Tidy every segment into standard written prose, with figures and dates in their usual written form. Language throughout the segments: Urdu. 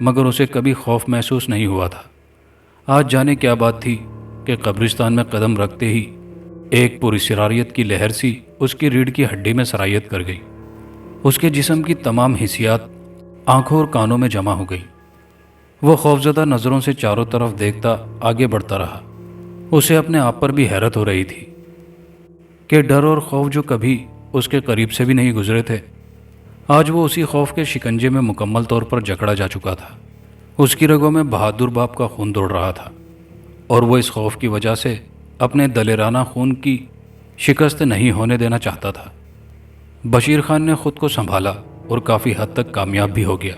مگر اسے کبھی خوف محسوس نہیں ہوا تھا۔ آج جانے کیا بات تھی کہ قبرستان میں قدم رکھتے ہی ایک پراسراریت کی لہر سی اس کی ریڑھ کی ہڈی میں سرایت کر گئی۔ اس کے جسم کی تمام حسیات آنکھوں اور کانوں میں جمع ہو گئی۔ وہ خوفزدہ نظروں سے چاروں طرف دیکھتا آگے بڑھتا رہا۔ اسے اپنے آپ پر بھی حیرت ہو رہی تھی کہ ڈر اور خوف جو کبھی اس کے قریب سے بھی نہیں گزرے تھے، آج وہ اسی خوف کے شکنجے میں مکمل طور پر جکڑا جا چکا تھا۔ اس کی رگوں میں بہادر باپ کا خون دوڑ رہا تھا، اور وہ اس خوف کی وجہ سے اپنے دلیرانہ خون کی شکست نہیں ہونے دینا چاہتا تھا۔ بشیر خان نے خود کو سنبھالا اور کافی حد تک کامیاب بھی ہو گیا،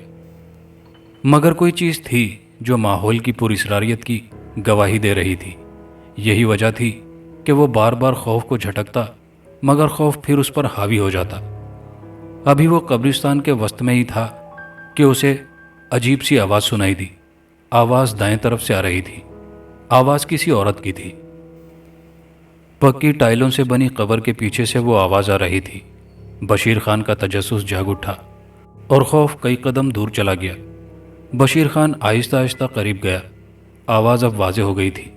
مگر کوئی چیز تھی جو ماحول کی پراسراریت کی گواہی دے رہی تھی۔ یہی وجہ تھی کہ وہ بار بار خوف کو جھٹکتا، مگر خوف پھر اس پر حاوی ہو جاتا۔ ابھی وہ قبرستان کے وسط میں ہی تھا کہ اسے عجیب سی آواز سنائی دی۔ آواز دائیں طرف سے آ رہی تھی۔ آواز کسی عورت کی تھی۔ پکی ٹائلوں سے بنی قبر کے پیچھے سے وہ آواز آ رہی تھی۔ بشیر خان کا تجسس جاگ اٹھا اور خوف کئی قدم دور چلا گیا۔ بشیر خان آہستہ آہستہ قریب گیا۔ آواز اب واضح ہو گئی تھی،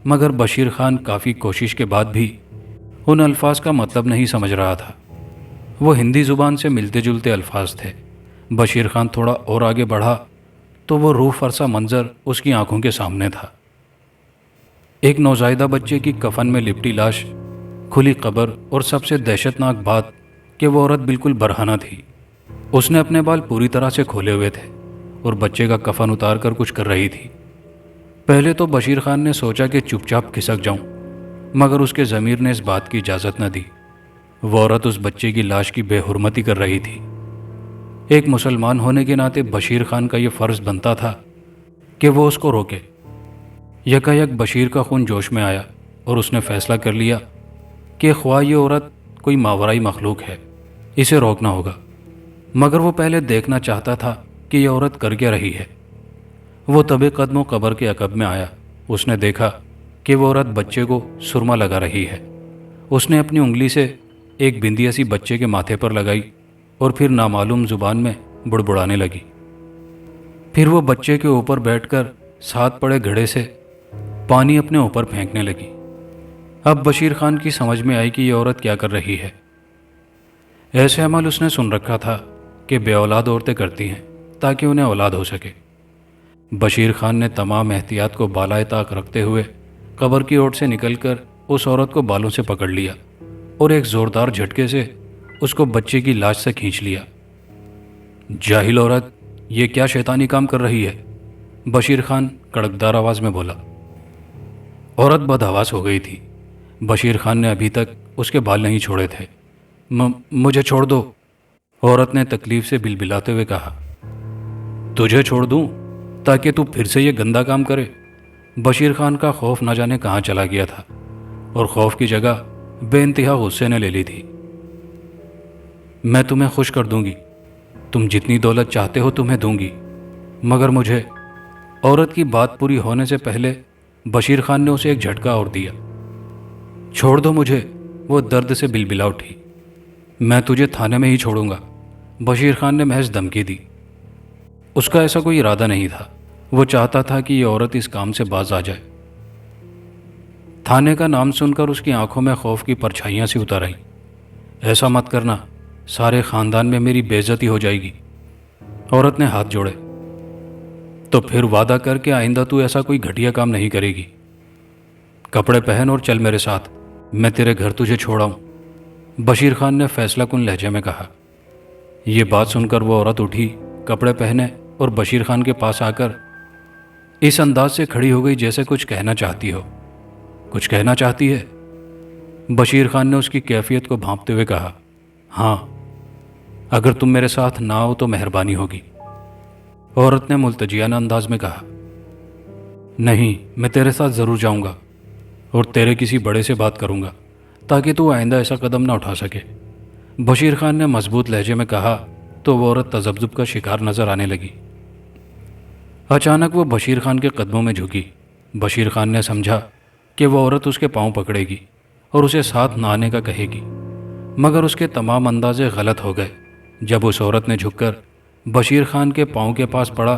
مگر بشیر خان کافی کوشش کے بعد بھی ان الفاظ کا مطلب نہیں سمجھ رہا تھا۔ وہ ہندی زبان سے ملتے جلتے الفاظ تھے۔ بشیر خان تھوڑا اور آگے بڑھا تو وہ روح فرسا منظر اس کی آنکھوں کے سامنے تھا۔ ایک نوزائیدہ بچے کی کفن میں لپٹی لاش، کھلی قبر، اور سب سے دہشت ناک بات کہ وہ عورت بالکل برہنہ تھی۔ اس نے اپنے بال پوری طرح سے کھولے ہوئے تھے اور بچے کا کفن اتار کر کچھ کر رہی تھی۔ پہلے تو بشیر خان نے سوچا کہ چپ چاپ کھسک جاؤں، مگر اس کے ضمیر نے اس بات کی اجازت نہ دی۔ وہ عورت اس بچے کی لاش کی بے حرمتی کر رہی تھی۔ ایک مسلمان ہونے کے ناطے بشیر خان کا یہ فرض بنتا تھا کہ وہ اس کو روکے۔ یکایک بشیر کا خون جوش میں آیا اور اس نے فیصلہ کر لیا کہ خواہ یہ عورت کوئی ماورائی مخلوق ہے، اسے روکنا ہوگا، مگر وہ پہلے دیکھنا چاہتا تھا کہ یہ عورت کر کیا رہی ہے۔ وہ تبے قدموں قبر کے عقب میں آیا۔ اس نے دیکھا کہ وہ عورت بچے کو سرما لگا رہی ہے۔ اس نے اپنی انگلی سے ایک بندیا سی بچے کے ماتھے پر لگائی اور پھر نامعلوم زبان میں بڑبڑانے لگی۔ پھر وہ بچے کے اوپر بیٹھ کر ساتھ پڑے گھڑے سے پانی اپنے اوپر پھینکنے لگی۔ اب بشیر خان کی سمجھ میں آئی کہ یہ عورت کیا کر رہی ہے۔ ایسے عمل اس نے سن رکھا تھا کہ بے اولاد عورتیں کرتی ہیں تاکہ انہیں اولاد ہو سکے۔ بشیر خان نے تمام احتیاط کو بالائے طاق رکھتے ہوئے قبر کی اوٹ سے نکل کر اس عورت کو بالوں سے پکڑ لیا اور ایک زوردار جھٹکے سے اس کو بچے کی لاش سے کھینچ لیا۔ جاہل عورت، یہ کیا شیطانی کام کر رہی ہے؟ بشیر خان کڑکدار آواز میں بولا۔ عورت بدحواس ہو گئی تھی۔ بشیر خان نے ابھی تک اس کے بال نہیں چھوڑے تھے۔ مجھے چھوڑ دو، عورت نے تکلیف سے بلبلاتے ہوئے کہا۔ تجھے چھوڑ دوں تاکہ تو پھر سے یہ گندا کام کرے؟ بشیر خان کا خوف نہ جانے کہاں چلا گیا تھا، اور خوف کی جگہ بے انتہا غصے نے لے لی تھی۔ میں تمہیں خوش کر دوں گی، تم جتنی دولت چاہتے ہو تمہیں دوں گی، مگر مجھے… عورت کی بات پوری ہونے سے پہلے بشیر خان نے اسے ایک جھٹکا اور دیا۔ چھوڑ دو مجھے، وہ درد سے بلبلا اٹھی۔ میں تجھے تھانے میں ہی چھوڑوں گا، بشیر خان نے محض دھمکی دی۔ اس کا ایسا کوئی ارادہ نہیں تھا۔ وہ چاہتا تھا کہ یہ عورت اس کام سے باز آ جائے۔ تھانے کا نام سن کر اس کی آنکھوں میں خوف کی پرچھائیاں سی اتر آئیں۔ ایسا مت کرنا، سارے خاندان میں میری بے عزتی ہو جائے گی۔ عورت نے ہاتھ جوڑے۔ تو پھر وعدہ کر کے آئندہ تو ایسا کوئی گھٹیا کام نہیں کرے گی۔ کپڑے پہن اور چل میرے ساتھ، میں تیرے گھر تجھے چھوڑاؤں، بشیر خان نے فیصلہ کن لہجے میں کہا۔ یہ بات سن کر وہ عورت اٹھی، کپڑے پہنے اور بشیر خان کے پاس آ کر اس انداز سے کھڑی ہو گئی جیسے کچھ کہنا چاہتی ہو۔ کچھ کہنا چاہتی ہے؟ بشیر خان نے اس کی کیفیت کو بھانپتے ہوئے کہا۔ ہاں، اگر تم میرے ساتھ نہ ہو تو مہربانی ہوگی، عورت نے ملتجیانہ انداز میں کہا۔ نہیں، میں تیرے ساتھ ضرور جاؤں گا اور تیرے کسی بڑے سے بات کروں گا تاکہ تو آئندہ ایسا قدم نہ اٹھا سکے، بشیر خان نے مضبوط لہجے میں کہا تو وہ عورت تذبذب کا شکار نظر آنے لگی۔ اچانک وہ بشیر خان کے قدموں میں جھکی۔ بشیر خان نے سمجھا کہ وہ عورت اس کے پاؤں پکڑے گی اور اسے ساتھ نہ آنے کا کہے گی، مگر اس کے تمام اندازے غلط ہو گئے۔ جب اس عورت نے جھک کر بشیر خان کے پاؤں کے پاس پڑا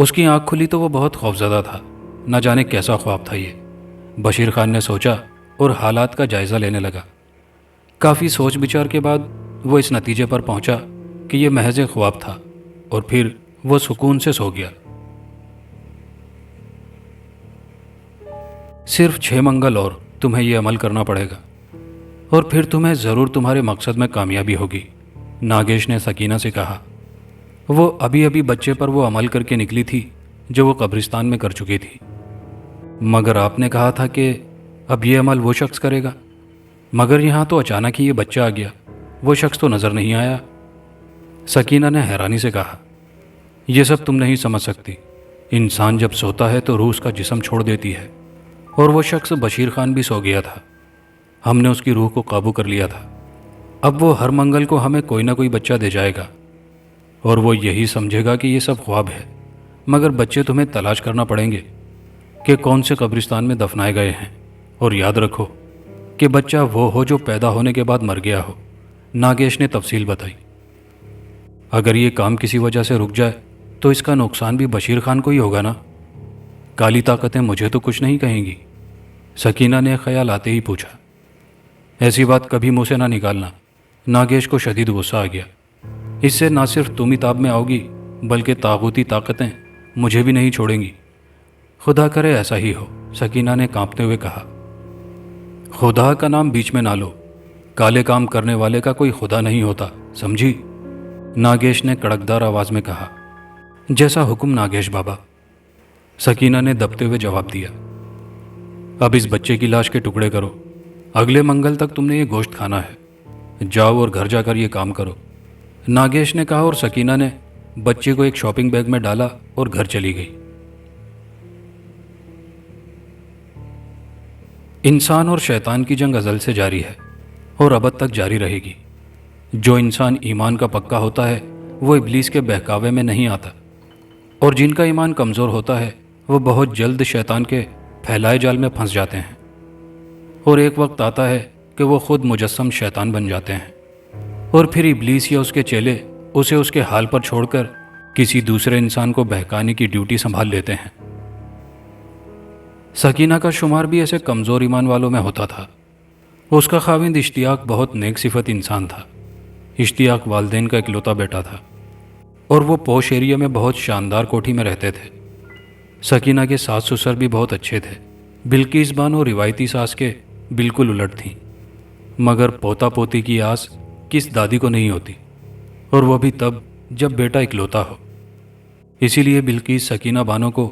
اس کی آنکھ کھلی تو وہ بہت خوفزدہ تھا، نہ جانے کیسا خواب تھا یہ۔ بشیر خان نے سوچا اور حالات کا جائزہ لینے لگا۔ کافی سوچ بچار کے بعد وہ اس نتیجے پر پہنچا کہ یہ محض ایک خواب تھا، اور پھر وہ سکون سے سو گیا۔ صرف 6 منگل اور تمہیں یہ عمل کرنا پڑے گا، اور پھر تمہیں ضرور تمہارے مقصد میں کامیابی ہوگی، ناگیش نے سکینہ سے کہا۔ وہ ابھی ابھی بچے پر وہ عمل کر کے نکلی تھی جو وہ قبرستان میں کر چکی تھی۔ مگر آپ نے کہا تھا کہ اب یہ عمل وہ شخص کرے گا، مگر یہاں تو اچانک ہی یہ بچہ آ گیا، وہ شخص تو نظر نہیں آیا۔ سکینہ نے حیرانی سے کہا، یہ سب تم نہیں سمجھ سکتی۔ انسان جب سوتا ہے تو روح اس کا جسم چھوڑ دیتی ہے، اور وہ شخص بشیر خان بھی سو گیا تھا۔ ہم نے اس کی روح کو قابو کر لیا تھا۔ اب وہ ہر منگل کو ہمیں کوئی نہ کوئی بچہ دے جائے گا، اور وہ یہی سمجھے گا کہ یہ سب خواب ہے، مگر بچے تمہیں تلاش کرنا پڑیں گے کہ کون سے قبرستان میں دفنائے گئے ہیں، اور یاد رکھو کہ بچہ وہ ہو جو پیدا ہونے کے بعد مر گیا ہو، ناگیش نے تفصیل بتائی۔ اگر یہ کام کسی وجہ سے رک جائے تو اس کا نقصان بھی بشیر خان کو ہی ہوگا نا؟ کالی طاقتیں مجھے تو کچھ نہیں کہیں گی، سکینہ نے خیال آتے ہی پوچھا۔ ایسی بات کبھی منہ سے نہ نکالنا، ناگیش کو شدید غصہ آ گیا۔ اس سے نہ صرف تم ہی تاب میں آؤ گی، بلکہ طاغوتی طاقتیں مجھے بھی نہیں چھوڑیں گی۔ خدا کرے ایسا ہی ہو، سکینہ نے کانپتے ہوئے کہا۔ خدا کا نام بیچ میں نہ لو، کالے کام کرنے والے کا کوئی خدا نہیں ہوتا، سمجھی؟ ناگیش نے کڑکدار آواز میں کہا۔ جیسا حکم ناگیش بابا، سکینہ نے دبتے ہوئے جواب دیا۔ اب اس بچے کی لاش کے ٹکڑے کرو، اگلے منگل تک تم نے یہ گوشت کھانا ہے، جاؤ اور گھر جا کر یہ کام کرو، ناگیش نے کہا، اور سکینہ نے بچے کو ایک شاپنگ بیگ میں ڈالا اور گھر چلی گئی۔ انسان اور شیطان کی جنگ ازل سے جاری ہے اور ابد تک جاری رہے گی۔ جو انسان ایمان کا پکا ہوتا ہے وہ ابلیس کے بہکاوے میں نہیں آتا، اور جن کا ایمان کمزور ہوتا ہے وہ بہت جلد شیطان کے پھیلائے جال میں پھنس جاتے ہیں، اور ایک وقت آتا ہے کہ وہ خود مجسم شیطان بن جاتے ہیں، اور پھر ابلیس یا اس کے چیلے اسے اس کے حال پر چھوڑ کر کسی دوسرے انسان کو بہکانے کی ڈیوٹی سنبھال لیتے ہیں۔ سکینہ کا شمار بھی ایسے کمزور ایمان والوں میں ہوتا تھا۔ اس کا خاوند اشتیاق بہت نیک صفت انسان تھا۔ اشتیاق والدین کا اکلوتا بیٹا تھا، اور وہ پوش ایریا میں بہت شاندار کوٹھی میں رہتے تھے۔ سکینہ کے ساس سسر بھی بہت اچھے تھے۔ بلقیس بانو روایتی ساس کے بالکل الٹ تھیں، مگر پوتا پوتی کی آس کس دادی کو نہیں ہوتی، اور وہ بھی تب جب بیٹا اکلوتا ہو۔ اسی لیے بلقیس سکینہ بانو کو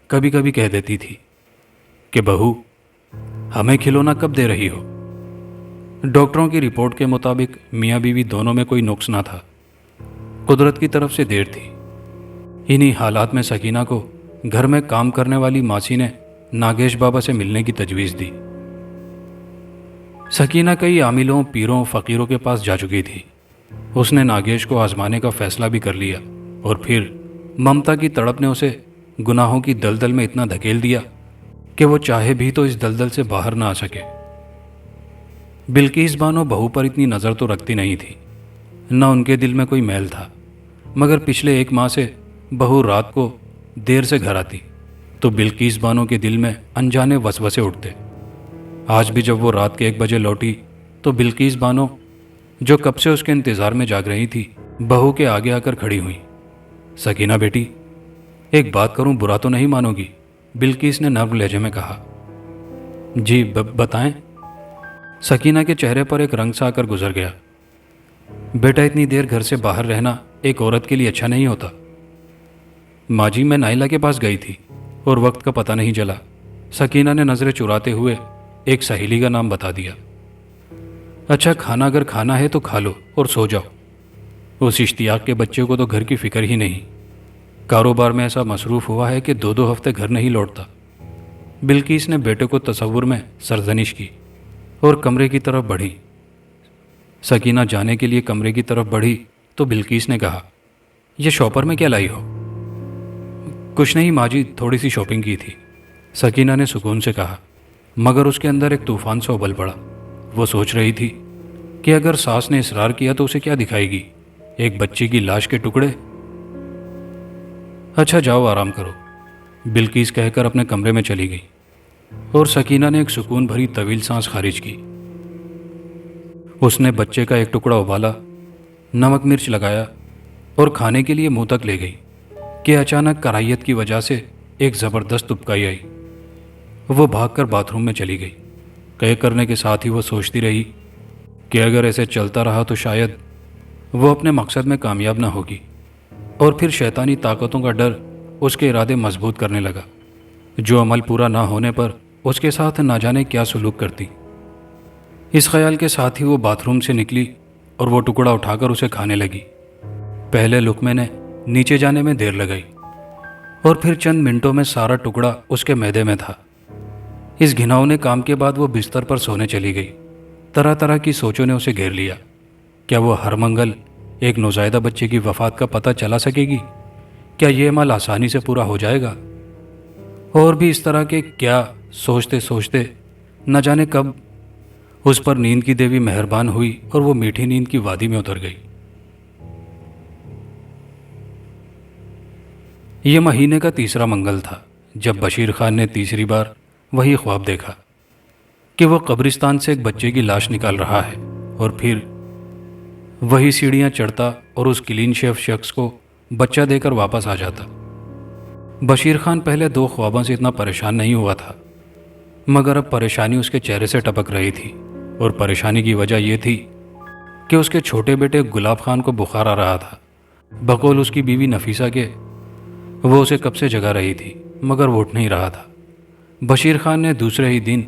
کبھی کبھی کہہ دیتی تھی کہ بہو، ہمیں کھلونا کب دے رہی ہو؟ ڈاکٹروں کی رپورٹ کے مطابق میاں بیوی دونوں میں کوئی نقص نہ تھا، قدرت کی طرف سے دیر تھی۔ انہی حالات میں سکینہ کو گھر میں کام کرنے والی ماسی نے ناگیش بابا سے ملنے کی تجویز دی۔ سکینہ کئی عاملوں، پیروں، فقیروں کے پاس جا چکی تھی۔ اس نے ناگیش کو آزمانے کا فیصلہ بھی کر لیا، اور پھر ممتا کی تڑپ نے اسے گناہوں کی دلدل میں اتنا دھکیل دیا کہ وہ چاہے بھی تو اس دلدل سے باہر نہ آ سکے۔ بلقیس بانو بہو پر اتنی نظر تو رکھتی نہیں تھی، نہ ان کے دل میں کوئی میل تھا، مگر پچھلے 1 ماہ سے بہو رات کو دیر سے گھر آتی تو بلقیس بانو کے دل میں انجانے وسوسے اٹھتے۔ آج بھی جب وہ رات کے 1 بجے لوٹی تو بلقیس بانو، جو کب سے اس کے انتظار میں جاگ رہی تھی، بہو کے آگے آ کر کھڑی ہوئی۔ سکینہ بیٹی، ایک بات کروں، برا تو نہیں مانو گی؟ بلقیس نے نرم لہجے میں کہا۔ جی بتائیں۔ سکینہ کے چہرے پر ایک رنگ سا آ کر گزر گیا۔ بیٹا، اتنی دیر گھر سے باہر رہنا ایک عورت کے لیے اچھا نہیں ہوتا۔ ماں جی، میں نائلہ کے پاس گئی تھی اور وقت کا پتہ نہیں چلا۔ سکینہ نے نظریں چراتے ہوئے ایک سہیلی کا نام بتا دیا۔ اچھا، کھانا اگر کھانا ہے تو کھا لو اور سو جاؤ۔ اس اشتیاق کے بچے کو تو گھر کی فکر ہی نہیں، کاروبار میں ایسا مصروف ہوا ہے کہ 2 ہفتے گھر نہیں لوٹتا۔ بلقیس نے بیٹے کو تصور میں سرزنش کی اور کمرے کی طرف بڑھی۔ سکینہ جانے کے لیے کمرے کی طرف بڑھی تو بلقیس نے کہا، یہ شاپر میں کیا لائی ہو؟ کچھ نہیں ماں جی، تھوڑی سی شاپنگ کی تھی، سکینہ نے سکون سے کہا، مگر اس کے اندر ایک طوفان سا ابل پڑا۔ وہ سوچ رہی تھی کہ اگر ساس نے اصرار کیا تو اسے کیا دکھائے گی، ایک بچے کی لاش کے ٹکڑے؟ اچھا جاؤ آرام کرو، بلقیس کہہ کر اپنے کمرے میں چلی گئی اور سکینہ نے ایک سکون بھری طویل سانس خارج کی۔ اس نے بچے کا ایک ٹکڑا ابالا، نمک مرچ لگایا اور کھانے کے لیے منہ تک لے گئی کہ اچانک کراہیت کی وجہ سے ایک زبردست ابکائی آئی۔ وہ بھاگ کر باتھ روم میں چلی گئی۔ قے کرنے کے ساتھ ہی وہ سوچتی رہی کہ اگر ایسے چلتا رہا تو شاید وہ اپنے مقصد میں کامیاب نہ ہوگی، اور پھر شیطانی طاقتوں کا ڈر اس کے ارادے مضبوط کرنے لگا، جو عمل پورا نہ ہونے پر اس کے ساتھ نہ جانے کیا سلوک کرتی۔ اس خیال کے ساتھ ہی وہ باتھ روم سے نکلی اور وہ ٹکڑا اٹھا کر اسے کھانے لگی۔ پہلے لقمے نے نیچے جانے میں دیر لگائی اور پھر چند منٹوں میں سارا ٹکڑا اس کے معدے میں تھا۔ اس گھناؤنے کام کے بعد وہ بستر پر سونے چلی گئی۔ طرح طرح کی سوچوں نے اسے گھیر لیا۔ کیا وہ ہر منگل ایک نوزائیدہ بچے کی وفات کا پتہ چلا سکے گی؟ کیا یہ عمل آسانی سے پورا ہو جائے گا؟ اور بھی اس طرح کے کیا سوچتے سوچتے نہ جانے کب اس پر نیند کی دیوی مہربان ہوئی اور وہ میٹھی نیند کی وادی میں اتر گئی۔ یہ مہینے کا تیسرا منگل تھا جب بشیر خان نے تیسری بار وہی خواب دیکھا کہ وہ قبرستان سے ایک بچے کی لاش نکال رہا ہے اور پھر وہی سیڑھیاں چڑھتا اور اس کلین شیف شخص کو بچہ دے کر واپس آ جاتا۔ بشیر خان پہلے دو خوابوں سے اتنا پریشان نہیں ہوا تھا، مگر اب پریشانی اس کے چہرے سے ٹپک رہی تھی، اور پریشانی کی وجہ یہ تھی کہ اس کے چھوٹے بیٹے گلاب خان کو بخار آ رہا تھا۔ بقول اس کی بیوی نفیسہ کے وہ اسے کب سے جگا رہی تھی مگر وہ اٹھ نہیں رہا تھا۔ بشیر خان نے دوسرے ہی دن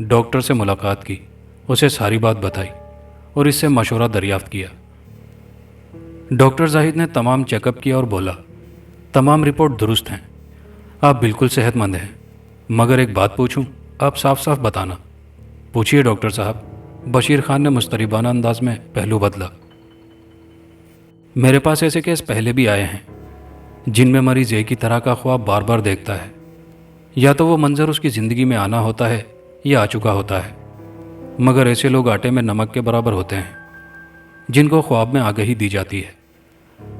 ڈاکٹر سے ملاقات کی، اسے ساری بات بتائی اور اس سے مشورہ دریافت کیا۔ ڈاکٹر زاہد نے تمام چیک اپ کیا اور بولا، تمام رپورٹ درست ہیں، آپ بالکل صحت مند ہیں، مگر ایک بات پوچھوں؟ آپ صاف صاف بتانا۔ پوچھیے ڈاکٹر صاحب۔ بشیر خان نے مستربانہ انداز میں پہلو بدلا۔ میرے پاس ایسے کیس پہلے بھی آئے ہیں جن میں مریض ایک ہی طرح کا خواب بار بار دیکھتا ہے، یا تو وہ منظر اس کی زندگی میں آنا ہوتا ہے یا آ چکا ہوتا ہے، مگر ایسے لوگ آٹے میں نمک کے برابر ہوتے ہیں جن کو خواب میں آگہی دی جاتی ہے۔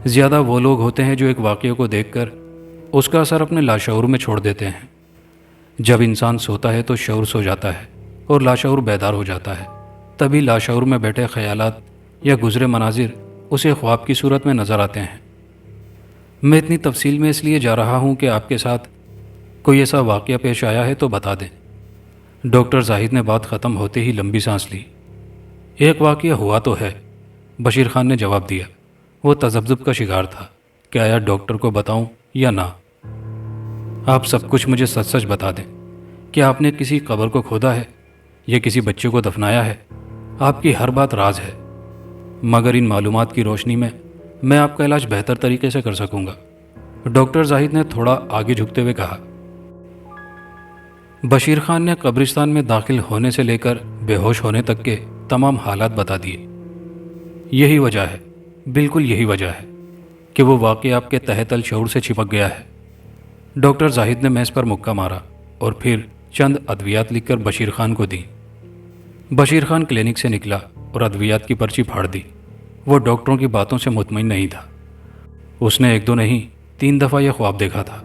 زیادہ وہ لوگ ہوتے ہیں جو ایک واقعے کو دیکھ کر اس کا اثر اپنے لاشعور میں چھوڑ دیتے ہیں۔ جب انسان سوتا ہے تو شعور سو جاتا ہے اور لاشعور بیدار ہو جاتا ہے، تبھی لاشعور میں بیٹھے خیالات یا گزرے مناظر اسے خواب کی صورت میں نظر آتے ہیں۔ میں اتنی تفصیل میں اس لیے جا رہا ہوں کہ آپ کے ساتھ کوئی ایسا واقعہ پیش آیا ہے تو بتا دیں۔ ڈاکٹر زاہد نے بات ختم ہوتے ہی لمبی سانس لی۔ ایک واقعہ ہوا تو ہے، بشیر خان نے جواب دیا۔ وہ تذبذب کا شکار تھا کہ آیا ڈاکٹر کو بتاؤں یا نہ۔ آپ سب کچھ مجھے سچ سچ بتا دیں کہ آپ نے کسی قبر کو کھودا ہے یا کسی بچے کو دفنایا ہے۔ آپ کی ہر بات راز ہے، مگر ان معلومات کی روشنی میں آپ کا علاج بہتر طریقے سے کر سکوں گا، ڈاکٹر زاہد نے تھوڑا آگے جھکتے ہوئے کہا۔ بشیر خان نے قبرستان میں داخل ہونے سے لے کر بے ہوش ہونے تک کے تمام حالات بتا دیے۔ یہی وجہ ہے، بالکل یہی وجہ ہے کہ وہ واقعہ آپ کے تحت الشعور سے چپک گیا ہے۔ ڈاکٹر زاہد نے میز پر مکہ مارا اور پھر چند ادویات لکھ کر بشیر خان کو دی۔ بشیر خان کلینک سے نکلا اور ادویات کی پرچی پھاڑ دی۔ وہ ڈاکٹروں کی باتوں سے مطمئن نہیں تھا۔ اس نے ایک دو نہیں 3 دفعہ یہ خواب دیکھا تھا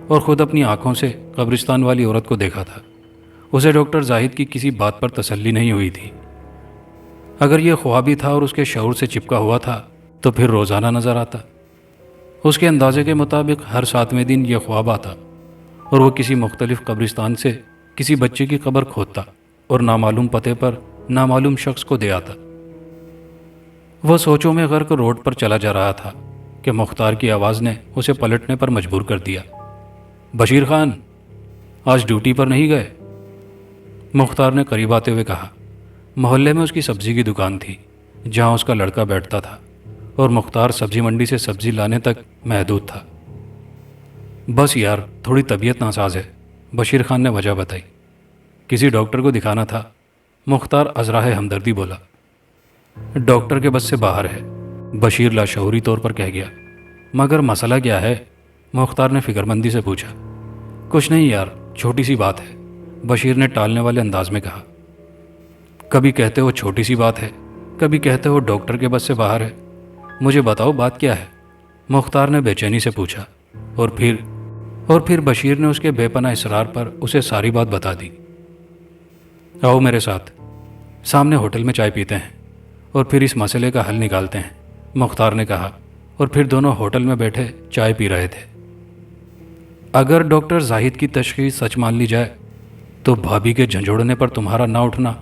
اور خود اپنی آنکھوں سے قبرستان والی عورت کو دیکھا تھا۔ اسے ڈاکٹر زاہد کی کسی بات پر تسلی نہیں ہوئی تھی۔ اگر یہ خواب ہی تھا اور اس کے شعور سے چپکا ہوا تھا تو پھر روزانہ نظر آتا۔ اس کے اندازے کے مطابق ہر 7ویں دن یہ خواب آتا اور وہ کسی مختلف قبرستان سے کسی بچے کی قبر کھودتا اور نامعلوم پتے پر نامعلوم شخص کو دے آتا۔ وہ سوچوں میں غرق روڈ پر چلا جا رہا تھا کہ مختار کی آواز نے اسے پلٹنے پر مجبور کر دیا۔ بشیر خان، آج ڈیوٹی پر نہیں گئے؟ مختار نے قریب آتے ہوئے کہا۔ محلے میں اس کی سبزی کی دکان تھی جہاں اس کا لڑکا بیٹھتا تھا، اور مختار سبزی منڈی سے سبزی لانے تک محدود تھا۔ بس یار تھوڑی طبیعت ناساز ہے، بشیر خان نے وجہ بتائی۔ کسی ڈاکٹر کو دکھانا تھا، مختار ازراہ ہمدردی بولا۔ ڈاکٹر کے بس سے باہر ہے، بشیر لاشعوری طور پر کہہ گیا۔ مگر مسئلہ کیا ہے؟ مختار نے فکر مندی سے پوچھا۔ کچھ نہیں یار، چھوٹی سی بات ہے، بشیر نے ٹالنے والے انداز میں کہا۔ کبھی کہتے ہو چھوٹی سی بات ہے، کبھی کہتے ہو ڈاکٹر کے بس سے باہر ہے، مجھے بتاؤ بات کیا ہے؟ مختار نے بے چینی سے پوچھا۔ اور پھر بشیر نے اس کے بے پناہ اصرار پر اسے ساری بات بتا دی۔ آؤ میرے ساتھ، سامنے ہوٹل میں چائے پیتے ہیں اور پھر اس مسئلے کا حل نکالتے ہیں، مختار نے کہا، اور پھر دونوں ہوٹل میں بیٹھے چائے پی رہے تھے۔ اگر ڈاکٹر زاہد کی تشخیص سچ مان لی جائے تو بھابھی کے جھنجھوڑنے پر تمہارا نہ اٹھنا